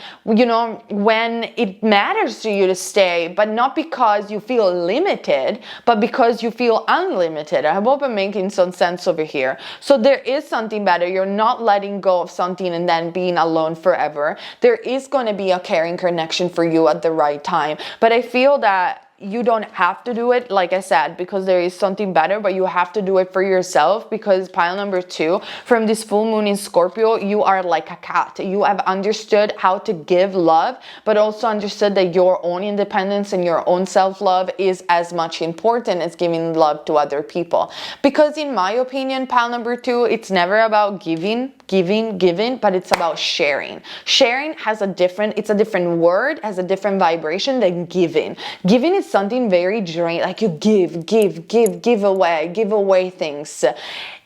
it matters to you to stay, but not because you feel limited, but because you feel unlimited. I hope I'm making some sense over here. So there is something better. You're not letting go of something and then being alone forever. There is going to be a caring connection for you at the right time, but I feel that you don't have to do it, like I said, because there is something better, but you have to do it for yourself, because pile number 2, from this full moon in Scorpio, you are like a cat. You have understood how to give love, but also understood that your own independence and your own self-love is as much important as giving love to other people. Because in my opinion, pile number 2, it's never about giving, but it's about sharing. Sharing has a different word, has a different vibration than giving. Giving is something very draining, like you give away things.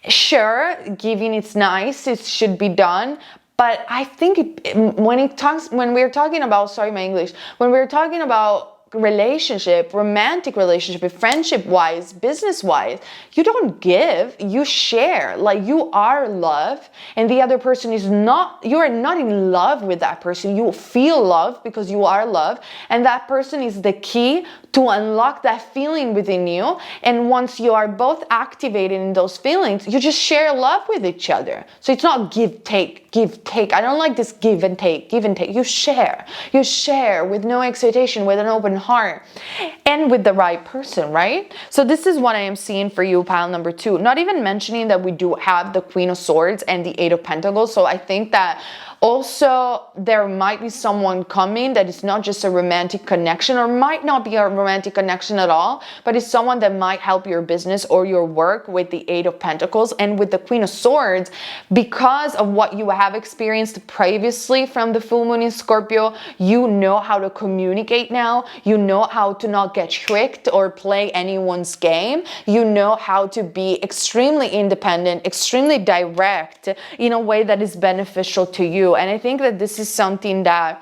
Sure, giving is nice, it should be done, but I think when we're talking about relationship, romantic relationship, friendship wise, business wise, you don't give, you share. Like, you are love, and the other person is not, you are not in love with that person. You feel love because you are love, and that person is the key to unlock that feeling within you. And once you are both activated in those feelings, you just share love with each other. So it's not give, take. I don't like this give and take. You share with no expectation, with an open heart, and with the right person, right? So this is what I am seeing for you, pile number 2. Not even mentioning that we do have the Queen of Swords and the Eight of Pentacles. So I think that also there might be someone coming that is not just a romantic connection, or might not be a romantic connection at all, but it's someone that might help your business or your work with the Eight of Pentacles and with the Queen of Swords. Because of what you have experienced previously from the full moon in Scorpio, you know how to communicate now. You know how to not get tricked or play anyone's game. You know how to be extremely independent, extremely direct in a way that is beneficial to you. And I think that this is something that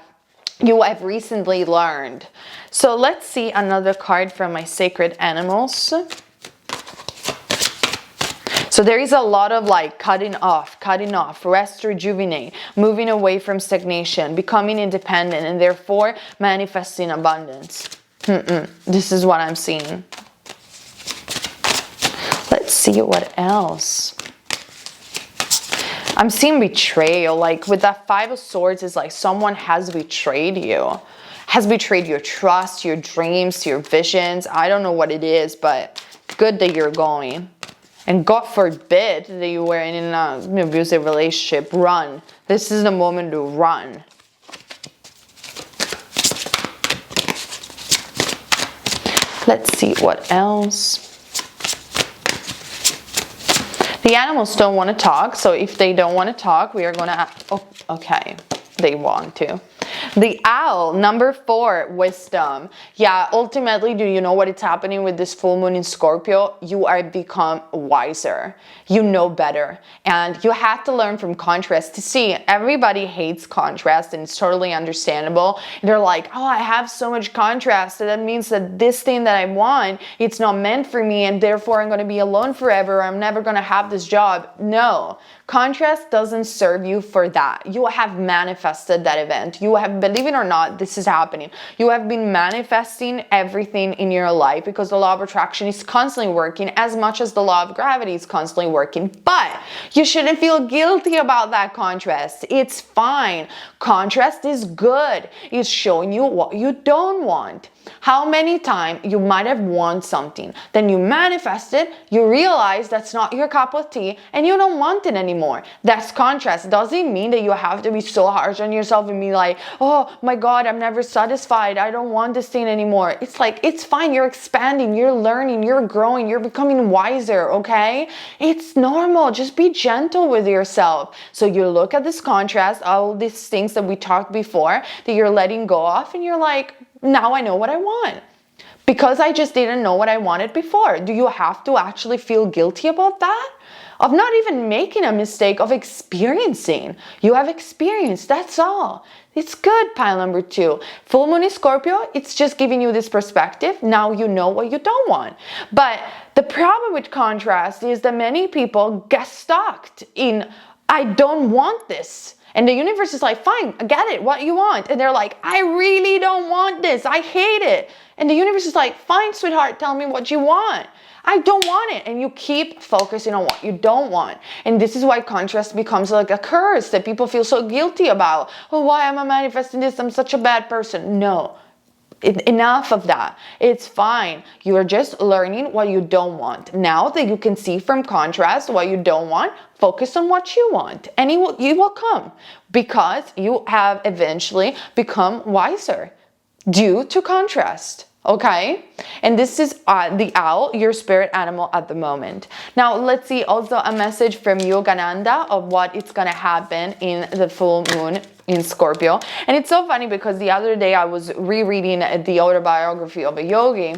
you have recently learned. So let's see another card from my sacred animals. So there is a lot of like cutting off, rest, rejuvenate, moving away from stagnation, becoming independent, and therefore manifesting abundance. This is what I'm seeing. Let's see what else. I'm seeing betrayal. Like with that Five of Swords, is like someone has betrayed you, has betrayed your trust, your dreams, your visions. I don't know what it is, but good that you're going. And God forbid that you were in an abusive relationship. Run. This is the moment to run. Let's see what else. The animals don't want to talk, so if they don't want to talk, we are going to... Oh, okay, they want to. The owl, number 4, wisdom. Yeah, ultimately, do you know what is happening with this full moon in Scorpio? You are become wiser. You know better. And you have to learn from contrast to see. Everybody hates contrast, and it's totally understandable. They're like, oh, I have so much contrast, and that means that this thing that I want, it's not meant for me, and therefore I'm going to be alone forever. I'm never going to have this job. No. Contrast doesn't serve you for that. You have manifested that event. You have, believe it or not, this is happening. You have been manifesting everything in your life because the law of attraction is constantly working as much as the law of gravity is constantly working. But you shouldn't feel guilty about that contrast. It's fine. Contrast is good. It's showing you what you don't want. How many times you might have wanted something, then you manifest it, you realize that's not your cup of tea, and you don't want it anymore. That's contrast. It doesn't mean that you have to be so harsh on yourself and be like, oh my God, I'm never satisfied. I don't want this thing anymore. It's like, it's fine. You're expanding, you're learning, you're growing, you're becoming wiser, okay? It's normal. Just be gentle with yourself. So you look at this contrast, all these things that we talked before, that you're letting go of, and you're like, now I know what I want. Because I just didn't know what I wanted before. Do you have to actually feel guilty about that? Of not even making a mistake, of experiencing. You have experienced, that's all. It's good, pile number 2. Full moon in Scorpio, it's just giving you this perspective. Now you know what you don't want. But the problem with contrast is that many people get stuck in, I don't want this. And the universe is like, fine, I get it, what you want. And they're like, I really don't want this. I hate it. And the universe is like, fine, sweetheart, tell me what you want. I don't want it. And you keep focusing on what you don't want. And this is why contrast becomes like a curse that people feel so guilty about. Oh, why am I manifesting this? I'm such a bad person. No. Enough of that. It's fine. You are just learning what you don't want. Now that you can see from contrast what you don't want, focus on what you want, and you will come, because you have eventually become wiser due to contrast. Okay, and this is the owl, your spirit animal at the moment. Now let's see also a message from Yogananda of what is going to happen in the full moon in Scorpio. And it's so funny because the other day I was rereading the autobiography of a yogi,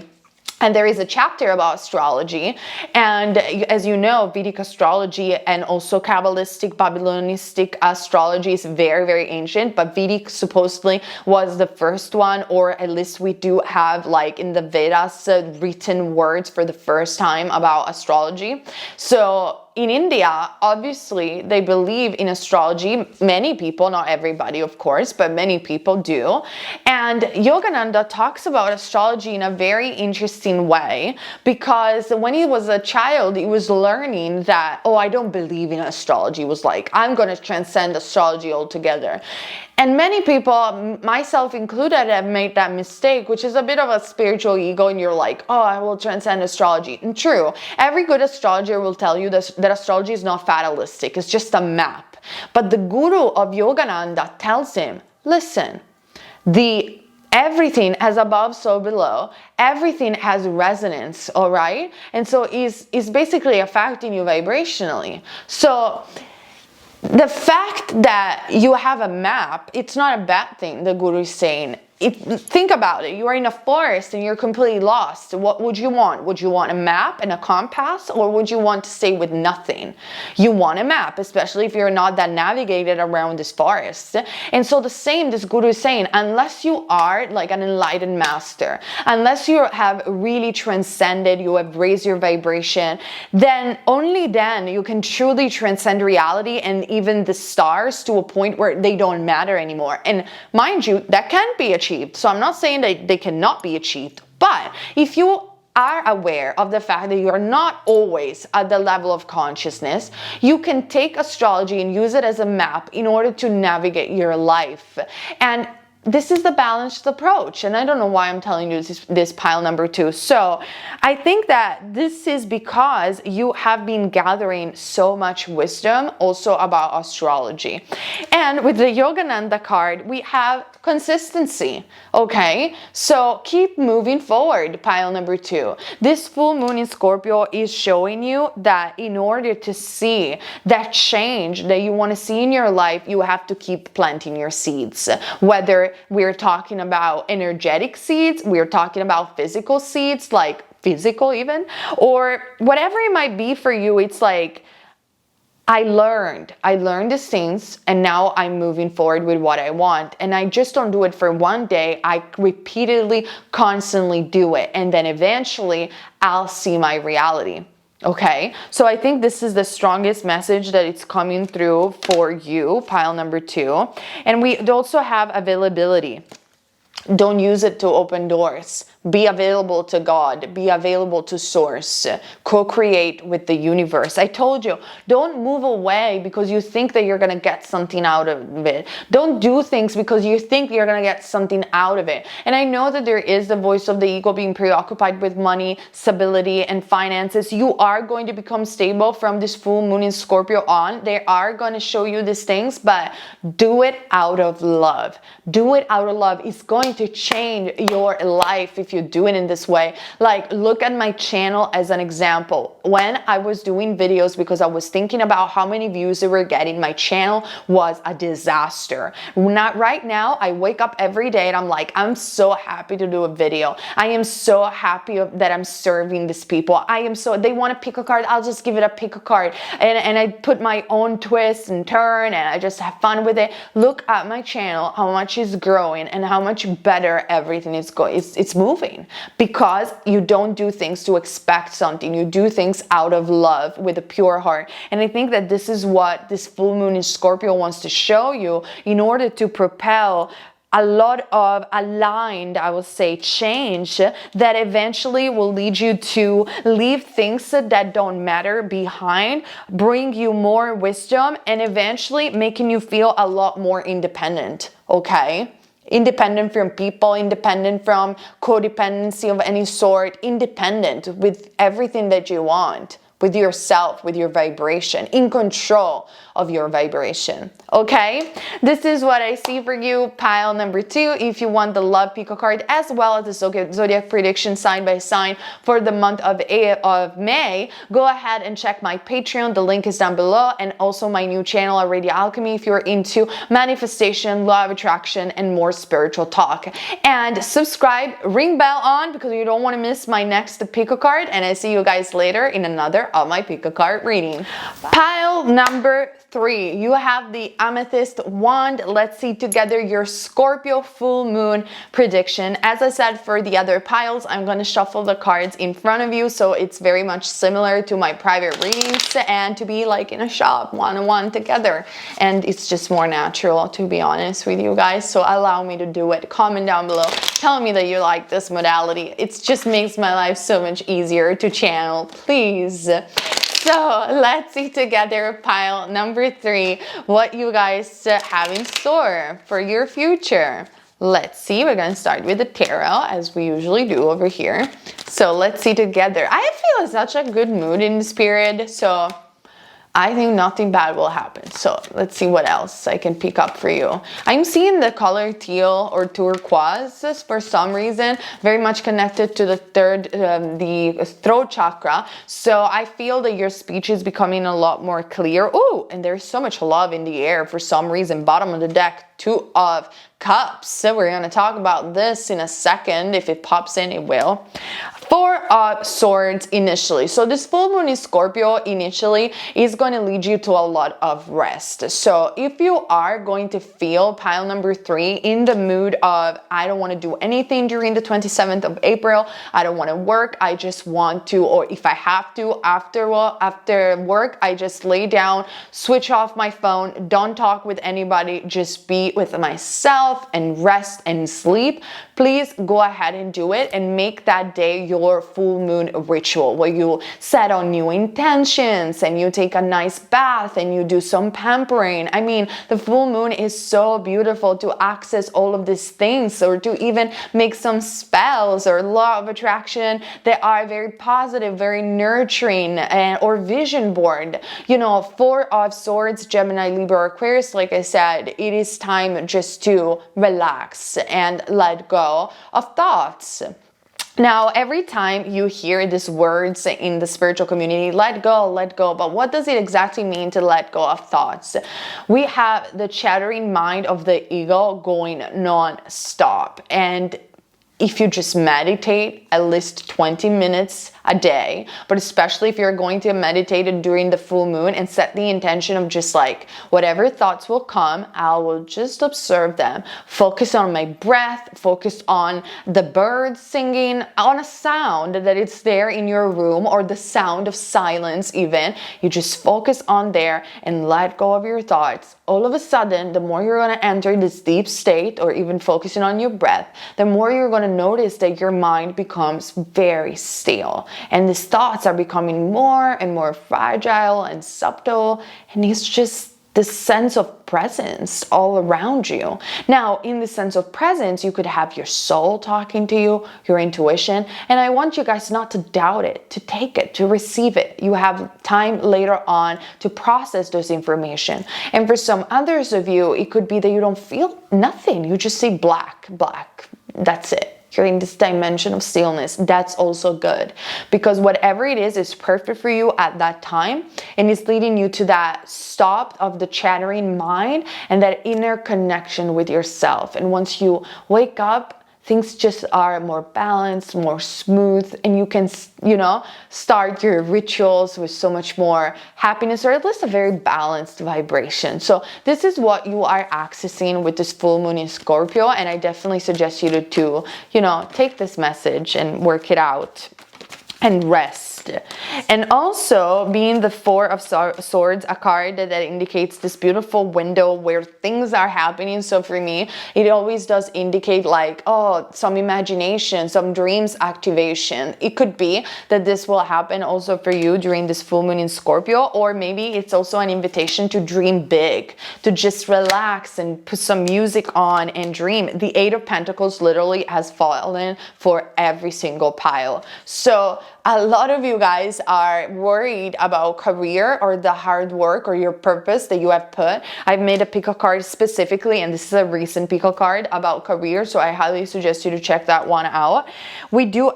and there is a chapter about astrology. And as you know, Vedic astrology and also Kabbalistic, Babylonistic astrology is very, very ancient. But Vedic supposedly was the first one, or at least we do have like in the Vedas written words for the first time about astrology. So in India, obviously, they believe in astrology. Many people, not everybody, of course, but many people do. And Yogananda talks about astrology in a very interesting way, because when he was a child, he was learning that, oh, I don't believe in astrology. He was like, I'm going to transcend astrology altogether. And many people, myself included, have made that mistake, which is a bit of a spiritual ego, and you're like, oh, I will transcend astrology. And true, every good astrologer will tell you that astrology is not fatalistic, it's just a map. But the guru of Yogananda tells him, listen, everything as above, so below, everything has resonance, all right? And so is basically affecting you vibrationally. So the fact that you have a map, it's not a bad thing, the guru is saying. Think about it. You are in a forest and you're completely lost. What would you want? Would you want a map and a compass, or would you want to stay with nothing? You want a map, especially if you're not that navigated around this forest. And so this guru is saying, unless you are like an enlightened master, unless you have really transcended, you have raised your vibration, then only then you can truly transcend reality and even the stars to a point where they don't matter anymore. And mind you, that can be achieved. So I'm not saying that they cannot be achieved, but if you are aware of the fact that you are not always at the level of consciousness, you can take astrology and use it as a map in order to navigate your life. And this is the balanced approach. And I don't know why I'm telling you this pile number 2. So I think that this is because you have been gathering so much wisdom also about astrology. And with the Yogananda card, we have consistency. Okay, so keep moving forward, pile number 2. This full moon in Scorpio is showing you that in order to see that change that you want to see in your life, you have to keep planting your seeds. Whether we're talking about energetic seeds, we're talking about physical seeds, like physical even, or whatever it might be for you. It's like, I learned these things, and now I'm moving forward with what I want. And I just don't do it for one day. I repeatedly, constantly do it. And then eventually I'll see my reality. Okay, so I think this is the strongest message that it's coming through for you, pile number 2. And we also have availability. Don't use it to open doors. Be available to God. Be available to source. Co-create with the universe. I told you, don't move away because you think that you're going to get something out of it. Don't do things because you think you're going to get something out of it. And I know that there is the voice of the ego being preoccupied with money, stability, and finances. You are going to become stable from this full moon in Scorpio on. They are going to show you these things, but do it out of love. Do it out of love. It's going to change your life if you do it in this way. Like, look at my channel as an example. When I was doing videos because I was thinking about how many views they were getting, my channel was a disaster. Not right now, I wake up every day and I'm like, I'm so happy to do a video. I am so happy that I'm serving these people. They want to pick a card, I'll just give it a pick a card. And I put my own twist and turn, and I just have fun with it. Look at my channel, how much is growing and how much better everything is going. It's moving because you don't do things to expect something. You do things out of love with a pure heart. And I think that this is what this full moon in Scorpio wants to show you in order to propel a lot of aligned, I will say, change that eventually will lead you to leave things that don't matter behind, bring you more wisdom, and eventually making you feel a lot more independent, okay? Independent from people, independent from codependency of any sort, independent with everything that you want, with yourself, with your vibration, in control of your vibration. Okay, this is what I see for you, pile number 2. If you want the love pico card as well as the zodiac prediction sign by sign for the month of May, go ahead and check my Patreon. The link is down below, and also my new channel, Already Alchemy, if you're into manifestation, law of attraction, and more spiritual talk. And subscribe, ring bell on, because you don't want to miss my next pico card. And I see you guys later in another of my pico card reading. Pile number 3, you have the Amethyst wand. Let's see together your Scorpio full moon prediction. As I said for the other piles, I'm going to shuffle the cards in front of you, so it's very much similar to my private readings and to be like in a shop one-on-one together. And it's just more natural, to be honest with you guys, so allow me to do it. Comment down below, tell me that you like this modality. It just makes my life so much easier to channel, please. So let's see together, pile number 3, what you guys have in store for your future. Let's see, we're going to start with the tarot as we usually do over here. So let's see together. I feel such a good mood in this period, so I think nothing bad will happen. So let's see what else I can pick up for you. I'm seeing the color teal or turquoise for some reason, very much connected to the the throat chakra. So I feel that your speech is becoming a lot more clear. Oh, and there's so much love in the air for some reason. Bottom of the deck, 2 of Cups. So we're going to talk about this in a second. If it pops in, it will. 4 of Swords initially. So this full moon in Scorpio initially is going to lead you to a lot of rest. So if you are going to feel, pile number 3, in the mood of I don't want to do anything during the 27th of April, I don't want to work, I just want to, or if I have to, after work, I just lay down, switch off my phone, don't talk with anybody, just be with myself and rest and sleep, please go ahead and do it and make that day your full moon ritual where you set on new intentions and you take a nice bath and you do some pampering. I mean, the full moon is so beautiful to access all of these things, or to even make some spells or law of attraction that are very positive, very nurturing, or vision board. You know, 4 of Swords, Gemini, Libra, Aquarius, like I said, it is time just to relax and let go of thoughts. Now, every time you hear these words in the spiritual community, let go, but what does it exactly mean to let go of thoughts? We have the chattering mind of the ego going non-stop. And if you just meditate at least 20 minutes a day, but especially if you're going to meditate during the full moon and set the intention of just like whatever thoughts will come, I will just observe them. Focus on my breath, focus on the birds singing, on a sound that it's there in your room, or the sound of silence even. You just focus on there and let go of your thoughts. All of a sudden, the more you're going to enter this deep state, or even focusing on your breath, the more you're going to notice that your mind becomes very still, and these thoughts are becoming more and more fragile and subtle, and it's just this sense of presence all around you. Now, in the sense of presence, you could have your soul talking to you, your intuition, and I want you guys not to doubt it, to take it, to receive it. You have time later on to process those information. And for some others of you, it could be that you don't feel nothing. You just see black. That's it. You're in this dimension of stillness. That's also good, because whatever it is perfect for you at that time, and it's leading you to that stop of the chattering mind and that inner connection with yourself. And once you wake up, things just are more balanced, more smooth, and you can, start your rituals with so much more happiness, or at least a very balanced vibration. So this is what you are accessing with this full moon in Scorpio, and I definitely suggest you to take this message and work it out and rest. And also, being the Four of Swords, a card that indicates this beautiful window where things are happening. So for me, it always does indicate like, some imagination, some dreams activation. It could be that this will happen also for you during this full moon in Scorpio, or maybe it's also an invitation to dream big, to just relax and put some music on and dream. The Eight of Pentacles literally has fallen for every single pile. So a lot of you guys are worried about career or the hard work or your purpose that you have put. I've made a pick a card specifically, and this is a recent pick a card about career, so I highly suggest you to check that one out. We do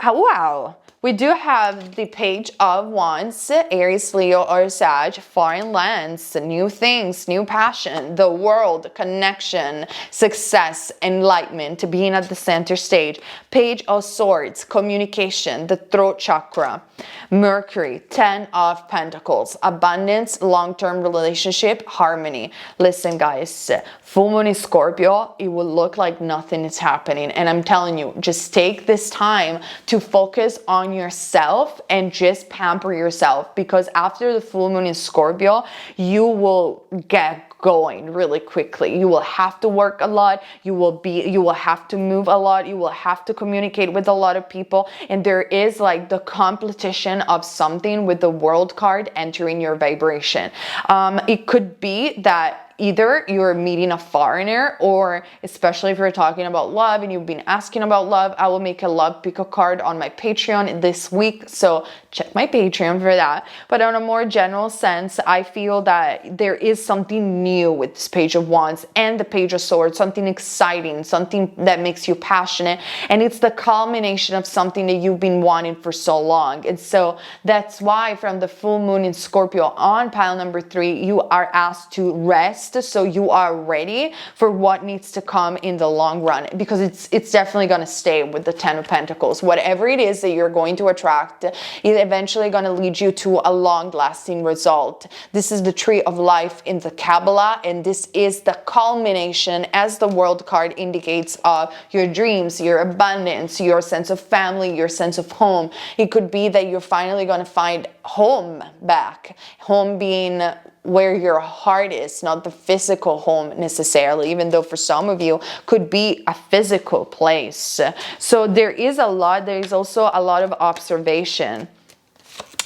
have the Page of Wands, Aries, Leo, or Sag, foreign lands, new things, new passion, the world, connection, success, enlightenment, being at the center stage. Page of Swords, communication, the throat chakra. Mercury, 10 of Pentacles, abundance, long-term relationship, harmony. Listen, guys, full moon in Scorpio, it will look like nothing is happening. And I'm telling you, just take this time to focus on yourself and just pamper yourself, because after the full moon in Scorpio, you will get going really quickly. You will have to work a lot. You will have to move a lot. You will have to communicate with a lot of people. And there is like the competition of something with the World card entering your vibration. It could be that either you're meeting a foreigner, or especially if you're talking about love and you've been asking about love, I will make a love pick a card on my Patreon this week, so check my Patreon for that. But on a more general sense, I feel that there is something new with this Page of Wands and the Page of Swords, something exciting, something that makes you passionate, and it's the culmination of something that you've been wanting for so long. And so that's why from the full moon in Scorpio on pile number 3, you are asked to rest, so you are ready for what needs to come in the long run, because it's definitely going to stay with the 10 of Pentacles. Whatever it is that you're going to attract is eventually going to lead you to a long-lasting result. This is the tree of life in the Kabbalah, and this is the culmination, as the World card indicates, of your dreams, your abundance, your sense of family, your sense of home. It could be that you're finally going to find home back, home being where your heart is, not the physical home necessarily, even though for some of you could be a physical place. So there is also a lot of observation.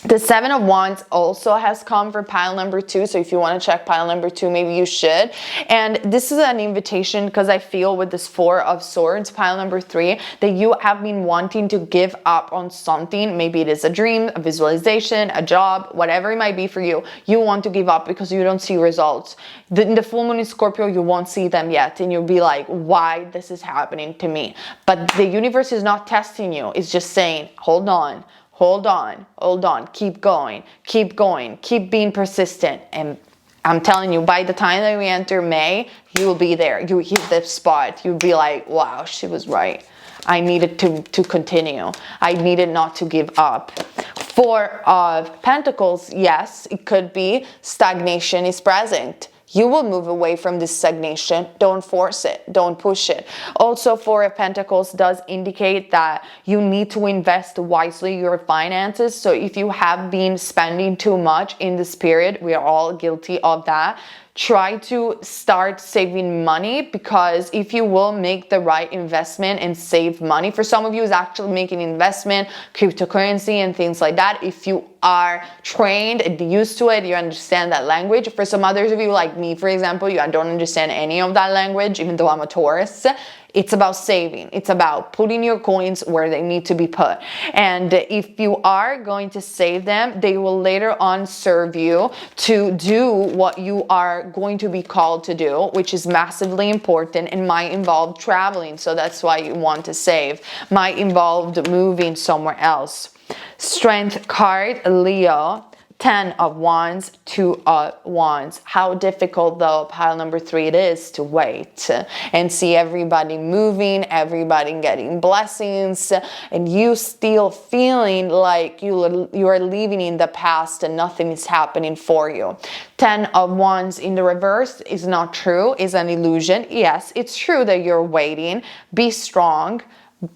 The Seven of Wands also has come for pile number 2. So if you want to check pile number 2, maybe you should. And this is an invitation because I feel with this Four of Swords, pile number 3, that you have been wanting to give up on something. Maybe it is a dream, a visualization, a job, whatever it might be for you. You want to give up because you don't see results. In the full moon in Scorpio, you won't see them yet. And you'll be like, why this is happening to me? But the universe is not testing you. It's just saying, hold on. Hold on, hold on, keep going, keep being persistent. And I'm telling you, by the time that we enter May, you will be there. You hit the spot. You'll be like, wow, she was right. I needed to continue. I needed not to give up. Four of Pentacles, yes, it could be stagnation is present. You will move away from this stagnation. Don't force it. Don't push it. Also, Four of Pentacles does indicate that you need to invest wisely your finances. So if you have been spending too much in this period, we are all guilty of that. Try to start saving money, because if you will make the right investment and save money, for some of you is actually making investment, cryptocurrency and things like that. If you are trained and used to it, you understand that language. For some others of you, like me, for example, I don't understand any of that language, even though I'm a Taurus. It's about saving. It's about putting your coins where they need to be put. And if you are going to save them, they will later on serve you to do what you are going to be called to do, which is massively important and might involve traveling. So that's why you want to save. Might involve moving somewhere else. Strength card, Leo. 10 of Wands, 2 of Wands. How difficult though, pile number 3, it is to wait and see everybody moving, everybody getting blessings, and you still feeling like you are living in the past and nothing is happening for you. 10 of Wands in the reverse is not true, is an illusion. Yes, it's true that you're waiting. Be strong,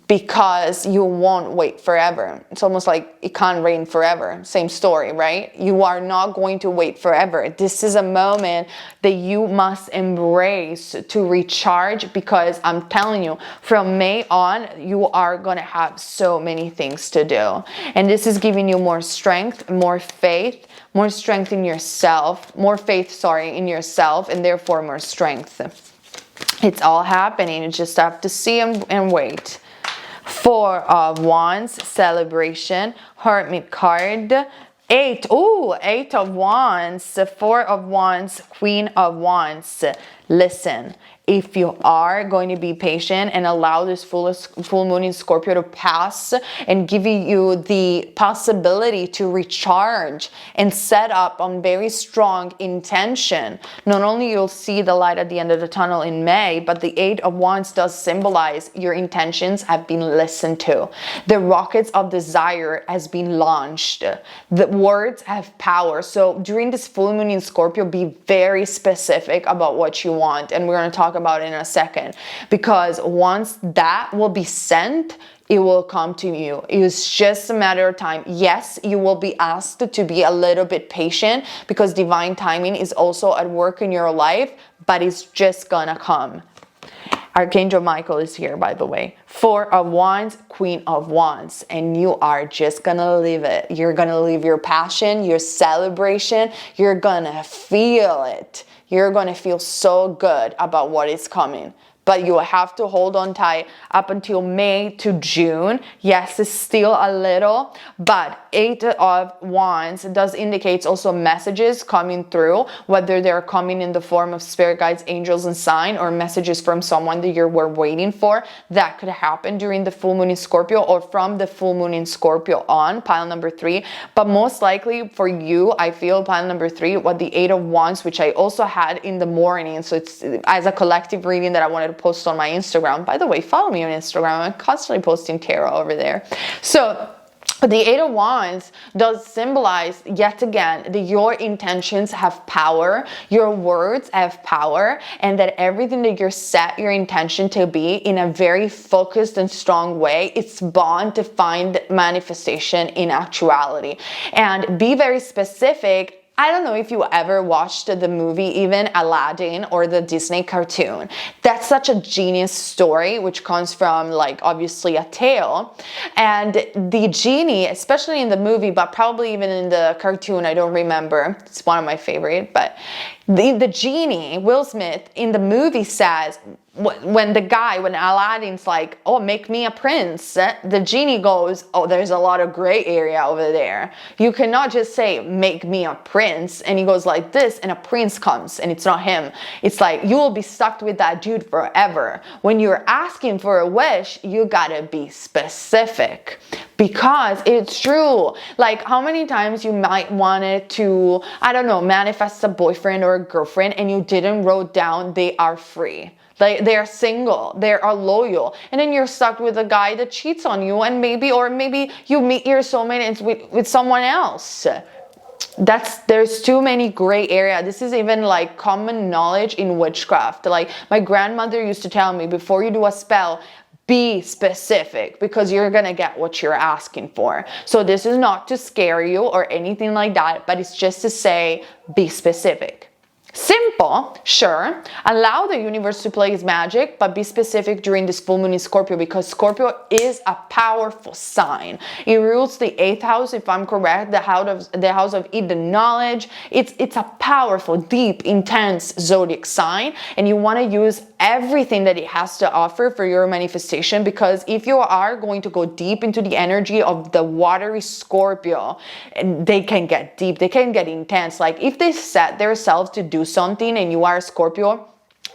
because you won't wait forever. It's almost like it can't rain forever. Same story, right? You are not going to wait forever. This is a moment that you must embrace to recharge, because I'm telling you, from May on, you are going to have so many things to do. And this is giving you more strength, more faith, more strength in yourself, more faith, sorry, in yourself, and therefore more strength. It's all happening. You just have to see and wait. 4 of Wands, celebration, Hermit card. 8 of Wands, 4 of Wands, Queen of Wands. Listen, if you are going to be patient and allow this full moon in Scorpio to pass and giving you the possibility to recharge and set up on very strong intention, not only you'll see the light at the end of the tunnel in May, but the 8 of Wands does symbolize your intentions have been listened to. The rockets of desire has been launched. The words have power. So during this full moon in Scorpio, be very specific about what you want. And we're going to talk about it in a second, because once that will be sent, it will come to you. It's just a matter of time. Yes, you will be asked to be a little bit patient, because divine timing is also at work in your life, but it's just gonna come. Archangel Michael is here, by the way. 4 of Wands, Queen of Wands. And you are just gonna live it. You're gonna live your passion, your celebration. You're gonna feel it. You're gonna feel so good about what is coming. But you have to hold on tight up until May to June. Yes, it's still a little, but 8 of Wands does indicate also messages coming through, whether they're coming in the form of spirit guides, angels, and sign, or messages from someone that you were waiting for. That could happen during the full moon in Scorpio, or from the full moon in Scorpio on, pile number 3. But most likely for you, I feel pile number 3, what the 8 of Wands, which I also had in the morning. So it's as a collective reading that I wanted to post on my Instagram. By the way, follow me on Instagram. I'm constantly posting tarot over there. So the 8 of Wands does symbolize, yet again, that your intentions have power, your words have power, and that everything that you're set your intention to be in a very focused and strong way, it's bound to find manifestation in actuality. And be very specific I don't know if you ever watched the movie, even Aladdin or the Disney cartoon. That's such a genius story, which comes from like obviously a tale. And the genie, especially in the movie, but probably even in the cartoon, I don't remember. It's one of my favorite, but the genie, Will Smith, in the movie says, when Aladdin's like, oh, make me a prince, the genie goes, oh, there's a lot of gray area over there. You cannot just say, make me a prince. And he goes like this, and a prince comes, and it's not him. It's like, you will be stuck with that dude forever. When you're asking for a wish, you gotta be specific. Because it's true. Like, how many times you might want to, I don't know, manifest a boyfriend or a girlfriend, and you didn't wrote down they are free. They are single, they are loyal, and then you're stuck with a guy that cheats on you, and maybe you meet your soulmate and with someone else. There's too many gray area. This is even like common knowledge in witchcraft. Like my grandmother used to tell me, before you do a spell, be specific, because you're gonna get what you're asking for. So this is not to scare you or anything like that, but it's just to say, be specific. Simple, sure. Allow the universe to play its magic, but be specific during this full moon in Scorpio, because Scorpio is a powerful sign. It rules the 8th house, if I'm correct, the house of hidden knowledge. It's a powerful, deep, intense zodiac sign, and you want to use everything that it has to offer for your manifestation, because if you are going to go deep into the energy of the watery Scorpio, they can get deep, they can get intense. Like if they set themselves to do something and you are a Scorpio,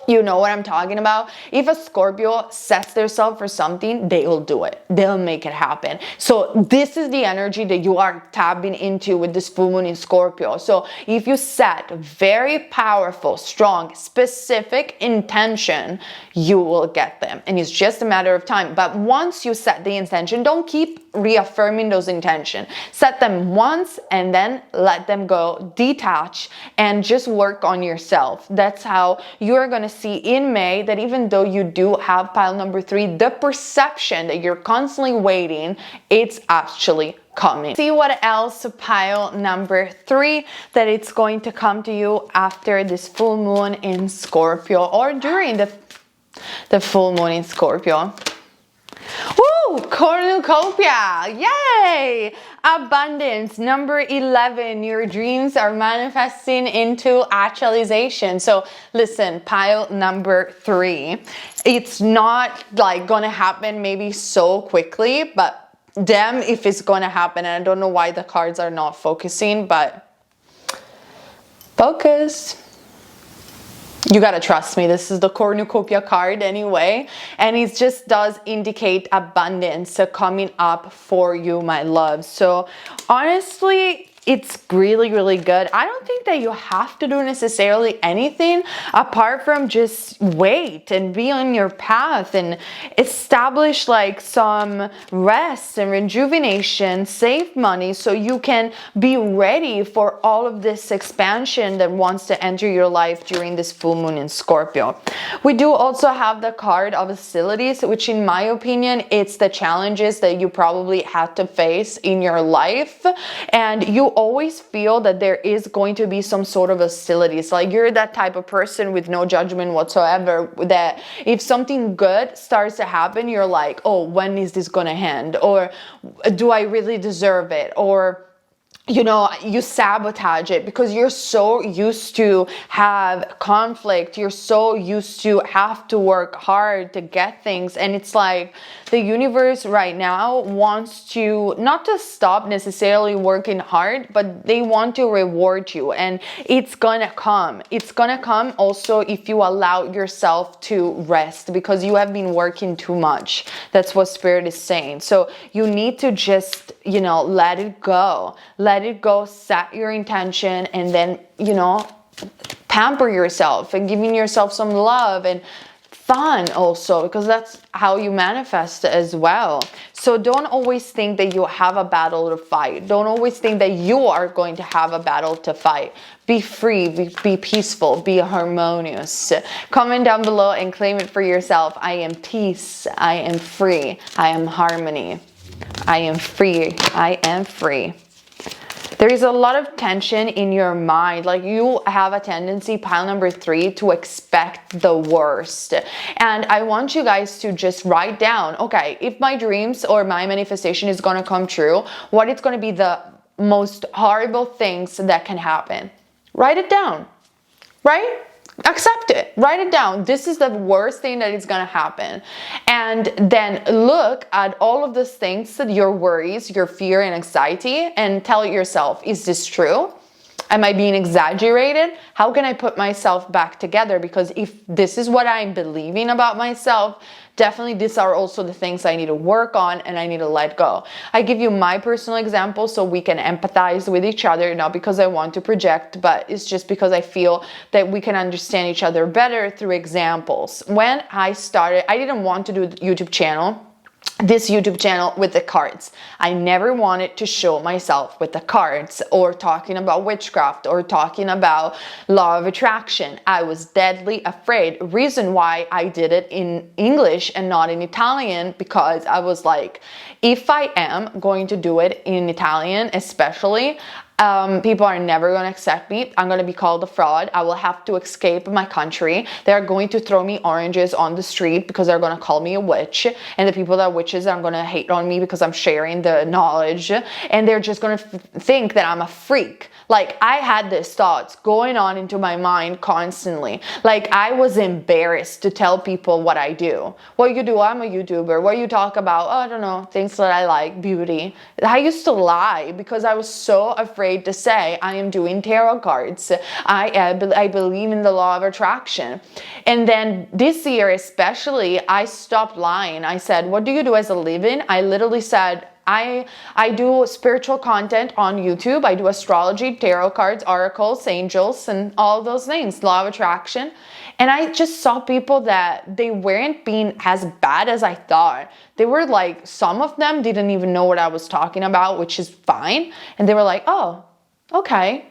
you know what I'm talking about. If a Scorpio sets themselves for something, they will do it. They'll make it happen. So this is the energy that you are tapping into with this full moon in Scorpio. So if you set very powerful, strong, specific intention, you will get them. And it's just a matter of time. But once you set the intention, don't keep reaffirming those intentions. Set them once and then let them go, detach, and just work on yourself. That's how you're going to see in May that even though you do have pile number 3, the perception that you're constantly waiting, it's actually coming. See what else pile number 3 that it's going to come to you after this full moon in Scorpio, or during the full moon in Scorpio. Woo! Cornucopia! Yay! Abundance. Number 11. Your dreams are manifesting into actualization. So listen, pile number 3. It's not like gonna happen maybe so quickly, but damn if it's gonna happen. And I don't know why the cards are not focusing, but focus. You gotta trust me, this is the cornucopia card anyway, and it just does indicate abundance coming up for you, my love. So honestly, it's really, really good. I don't think that you have to do necessarily anything apart from just wait and be on your path and establish like some rest and rejuvenation, save money so you can be ready for all of this expansion that wants to enter your life during this full moon in Scorpio. We do also have the card of facilities, which in my opinion, it's the challenges that you probably had to face in your life, and you always feel that there is going to be some sort of hostilities. Like you're that type of person with no judgment whatsoever, that if something good starts to happen, you're like, oh, when is this gonna end? Or do I really deserve it? Or you know, you sabotage it because you're so used to have conflict. You're so used to have to work hard to get things. And it's like the universe right now wants to not to stop necessarily working hard, but they want to reward you. And it's gonna come. It's gonna come also if you allow yourself to rest, because you have been working too much. That's what Spirit is saying. So you need to just, you know, let it go. Let it go, set your intention, and then, you know, pamper yourself and giving yourself some love and fun also, because that's how you manifest as well. So don't always think that you have a battle to fight. Don't always think that you are going to have a battle to fight. Be free, be peaceful, be harmonious. Comment down below and claim it for yourself. I am peace, I am free, I am harmony, I am free, I am free. There is a lot of tension in your mind. Like, you have a tendency, pile number 3, to expect the worst. And I want you guys to just write down, okay, if my dreams or my manifestation is going to come true, what is going to be the most horrible things that can happen? Write it down, right? Accept it, write it down. This is the worst thing that is gonna happen. And then look at all of those things, your worries, your fear and anxiety, and tell yourself, is this true? Am I being exaggerated? How can I put myself back together? Because if this is what I'm believing about myself, definitely these are also the things I need to work on and I need to let go. I give you my personal example so we can empathize with each other, not because I want to project, but it's just because I feel that we can understand each other better through examples. When I started, I didn't want to do a YouTube channel. This YouTube channel with the cards. I never wanted to show myself with the cards or talking about witchcraft or talking about law of attraction. I was deadly afraid. Reason why I did it in English and not in Italian, because I was like, if I am going to do it in Italian, especially, people are never going to accept me. I'm going to be called a fraud. I will have to escape my country. They're going to throw me oranges on the street because they're going to call me a witch. And the people that are witches are going to hate on me because I'm sharing the knowledge. And they're just going to think that I'm a freak. Like, I had these thoughts going on into my mind constantly. Like, I was embarrassed to tell people what I do. What you do, I'm a YouTuber. What you talk about, oh, I don't know, things that I like, beauty. I used to lie because I was so afraid to say I am doing tarot cards. I believe in the law of attraction. And then this year especially, I stopped lying. I said, what do you do as a living? I literally said, I do spiritual content on YouTube. I do astrology, tarot cards, oracles, angels, and all those things, law of attraction. And I just saw people that they weren't being as bad as I thought. They were like, some of them didn't even know what I was talking about, which is fine. And they were like, oh, okay.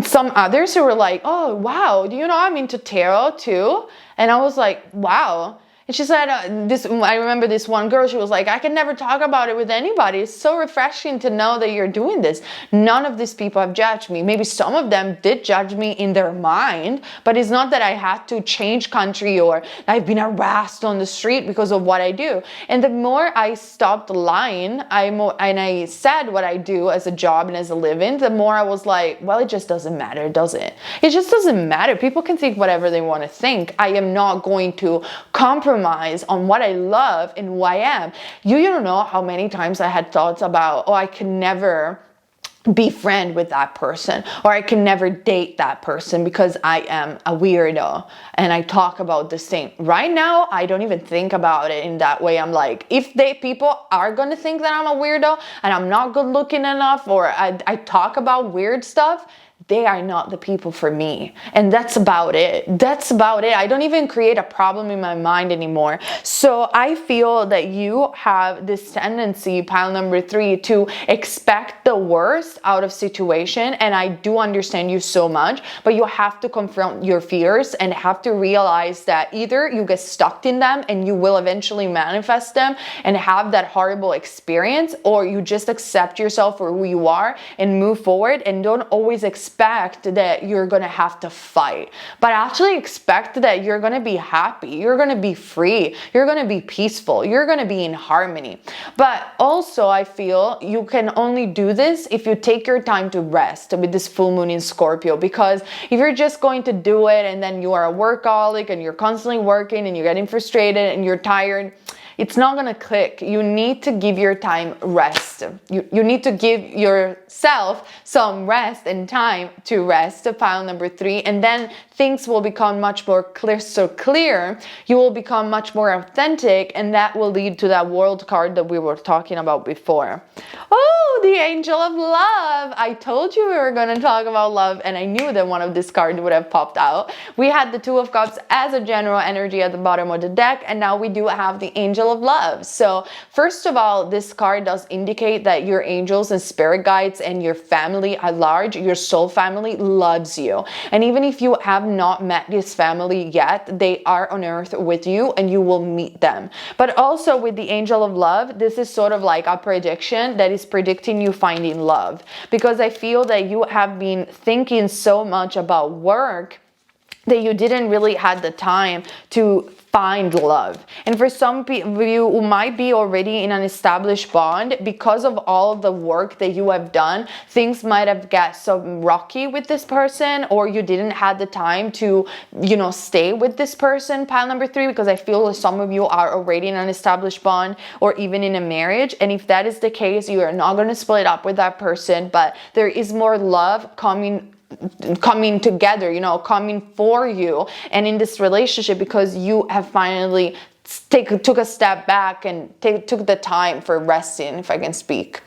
Some others who were like, oh, wow, do you know I'm into tarot too? And I was like, wow. And she said, I remember this one girl, she was like, I can never talk about it with anybody. It's so refreshing to know that you're doing this. None of these people have judged me. Maybe some of them did judge me in their mind, but it's not that I had to change country or I've been harassed on the street because of what I do. And the more I stopped lying, and I said what I do as a job and as a living, the more I was like, well, it just doesn't matter, does it? It just doesn't matter. People can think whatever they want to think. I am not going to compromise on what I love and who I am. You don't know how many times I had thoughts about, oh, I can never be friend with that person, or I can never date that person because I am a weirdo and I talk about this thing. Right now, I don't even think about it in that way. I'm like, if people are gonna think that I'm a weirdo and I'm not good looking enough, or I talk about weird stuff, they are not the people for me. And that's about it. That's about it. I don't even create a problem in my mind anymore. So I feel that you have this tendency, pile number 3, to expect the worst out of situation. And I do understand you so much, but you have to confront your fears and have to realize that either you get stuck in them and you will eventually manifest them and have that horrible experience, or you just accept yourself for who you are and move forward, and don't always expect that you're gonna have to fight, but actually expect that you're gonna be happy, you're gonna be free, you're gonna be peaceful, you're gonna be in harmony. But also, I feel you can only do this if you take your time to rest with this full moon in Scorpio, because if you're just going to do it and then you are a workaholic and you're constantly working and you're getting frustrated and you're tired, it's not gonna click. You need to give your time rest. You need to give yourself some rest and time to rest, pile number 3, and then things will become much more clear. You will become much more authentic, and that will lead to that world card that we were talking about before. Oh, the angel of love. I told you we were going to talk about love, and I knew that one of these cards would have popped out. We had the 2 of Cups as a general energy at the bottom of the deck, and now we do have the angel of love. So first of all, this card does indicate that your angels and spirit guides and your family at large, your soul family, loves you. And even if you have not met this family yet, they are on earth with you and you will meet them. But also with the angel of love, this is sort of like a prediction that is predicting continue finding love, because I feel that you have been thinking so much about work that you didn't really had the time to find love. And for some of you who might be already in an established bond, because of all the work that you have done, things might have got so rocky with this person, or you didn't have the time to, you know, stay with this person, pile number 3, because I feel that some of you are already in an established bond or even in a marriage. And if that is the case, you are not going to split up with that person, but there is more love coming together, you know, coming for you and in this relationship, because you have finally took a step back and took the time for resting, if I can speak.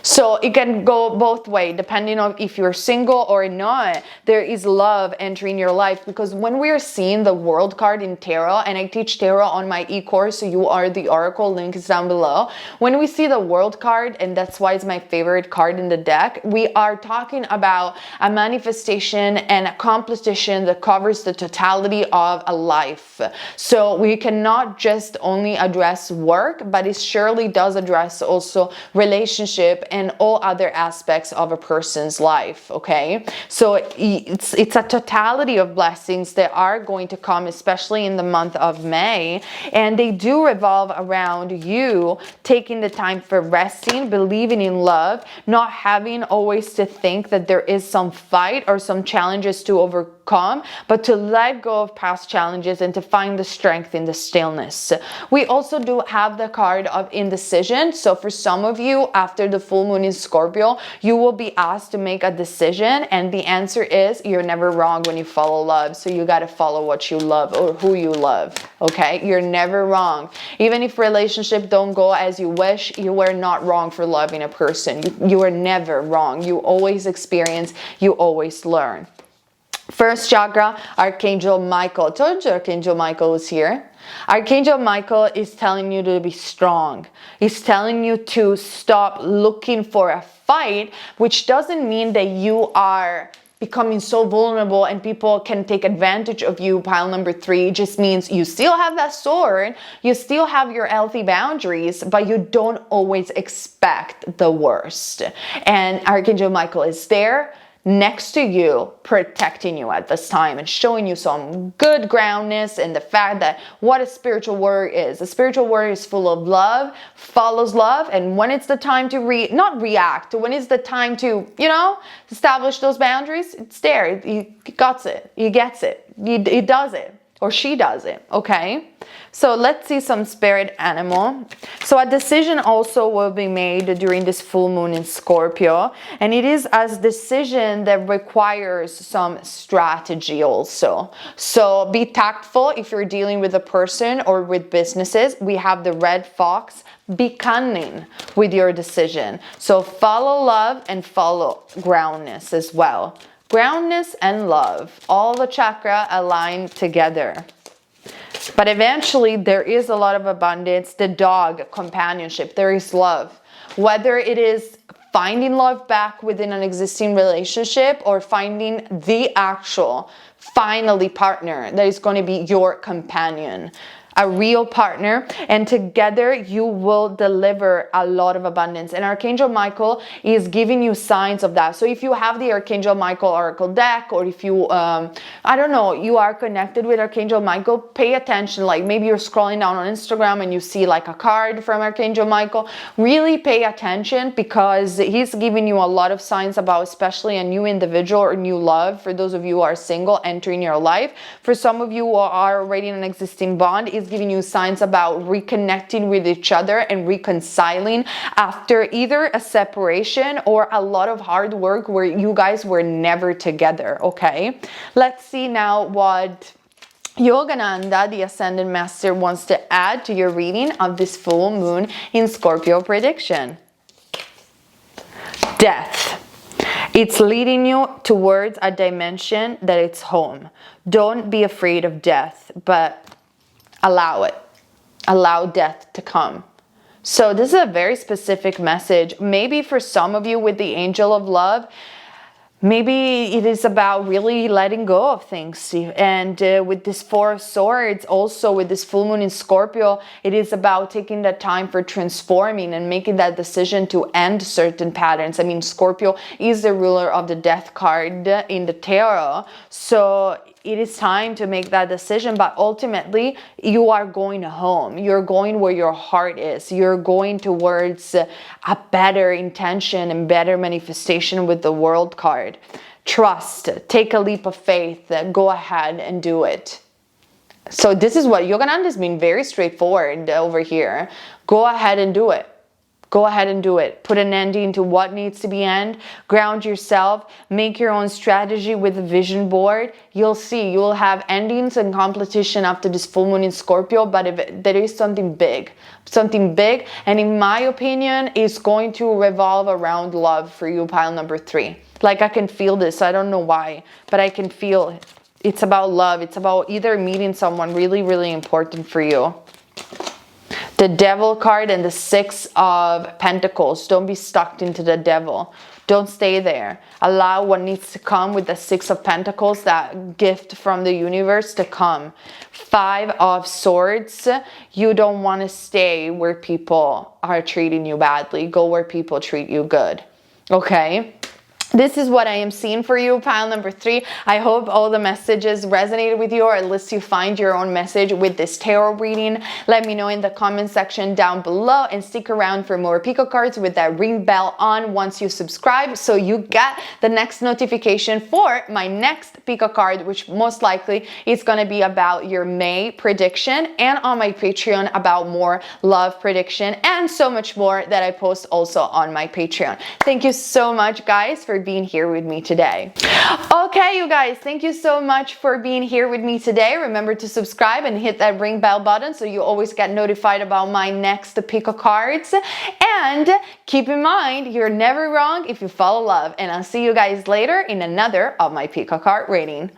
So it can go both ways, depending on if you're single or not. There is love entering your life, because when we're seeing the World card in tarot, and I teach tarot on my e-course, so you are the oracle, link is down below. When we see the World card, and that's why it's my favorite card in the deck, we are talking about a manifestation and a competition that covers the totality of a life. So we cannot just only address work, but it surely does address also relationship and all other aspects of a person's life. Okay, so it's a totality of blessings that are going to come, especially in the month of May, and they do revolve around you taking the time for resting, believing in love, not having always to think that there is some fight or some challenges to overcome, but to let go of past challenges and to find the strength in the stillness. We also do have the card of indecision. So for some of you, after the full moon in Scorpio, you will be asked to make a decision, and the answer is you're never wrong when you follow love. So you got to follow what you love or who you love. Okay, you're never wrong. Even if relationship don't go as you wish, you were not wrong for loving a person. You are never wrong. You always experience, you always learn. First chakra, Archangel Michael. I told you Archangel Michael was here. Archangel Michael is telling you to be strong. He's telling you to stop looking for a fight, which doesn't mean that you are becoming so vulnerable and people can take advantage of you. Pile number 3 just means you still have that sword, you still have your healthy boundaries, but you don't always expect the worst. And Archangel Michael is there next to you, protecting you at this time and showing you some good groundness and the fact that what a spiritual warrior is. A spiritual warrior is full of love, follows love, and when it's the time to not react, when it's the time to, you know, establish those boundaries, it's there. He gets it. He gets it. He does it. Or she does it. Okay, so let's see some spirit animal. So a decision also will be made during this full moon in Scorpio, and it is a decision that requires some strategy also. So be tactful if you're dealing with a person or with businesses. We have the red fox. Be cunning with your decision. So follow love and follow groundness as well. Groundness and love, all the chakra align together. But eventually there is a lot of abundance, the dog, companionship, there is love. Whether it is finding love back within an existing relationship or finding the actual, finally partner that is going to be your companion. A real partner, and together you will deliver a lot of abundance. And Archangel Michael is giving you signs of that. So if you have the Archangel Michael Oracle deck, or if you I don't know, you are connected with Archangel Michael, pay attention. Like maybe you're scrolling down on Instagram and you see like a card from Archangel Michael. Really pay attention, because he's giving you a lot of signs about especially a new individual or new love. For those of you who are single, entering your life. For some of you who are already in an existing bond, giving you signs about reconnecting with each other and reconciling after either a separation or a lot of hard work where you guys were never together. Okay, let's see now what Yogananda, the Ascended Master, wants to add to your reading of this full moon in Scorpio prediction. Death. It's leading you towards a dimension that it's home. Don't be afraid of death, but allow it. Allow death to come. So this is a very specific message. Maybe for some of you with the angel of love, Maybe it is about really letting go of things. And with this Four of Swords, also with this full moon in Scorpio, it is about taking that time for transforming and making that decision to end certain patterns. I mean, Scorpio is the ruler of the death card in the tarot. So it is time to make that decision, but ultimately you are going home. You're going where your heart is. You're going towards a better intention and better manifestation with the World card. Trust, take a leap of faith, go ahead and do it. So this is what Yogananda is being very straightforward over here. Go ahead and do it. Go ahead and do it. Put an ending to what needs to be end. Ground yourself. Make your own strategy with a vision board. You'll see. You will have endings and competition after this full moon in Scorpio. But if there is something big, and in my opinion, it's going to revolve around love for you, pile number 3. Like I can feel this. I don't know why, but I can feel it. It's about love. It's about either meeting someone really, really important for you. The Devil card and the Six of Pentacles. Don't be stuck into the Devil. Don't stay there. Allow what needs to come with the Six of Pentacles, that gift from the universe to come. Five of Swords. You don't want to stay where people are treating you badly. Go where people treat you good. Okay? This is what I am seeing for you, pile number 3. I hope all the messages resonated with you, or at least you find your own message with this tarot reading. Let me know in the comment section down below, and stick around for more pico cards with that ring bell on once you subscribe, so you get the next notification for my next pico card, which most likely is going to be about your May prediction, and on my Patreon about more love prediction and so much more that I post also on my Patreon. Thank you so much, guys, for being here with me today. Okay, you guys, thank you so much for being here with me today. Remember to subscribe and hit that ring bell button so you always get notified about my next pico cards. And keep in mind, you're never wrong if you follow love. And I'll see you guys later in another of my pico card reading.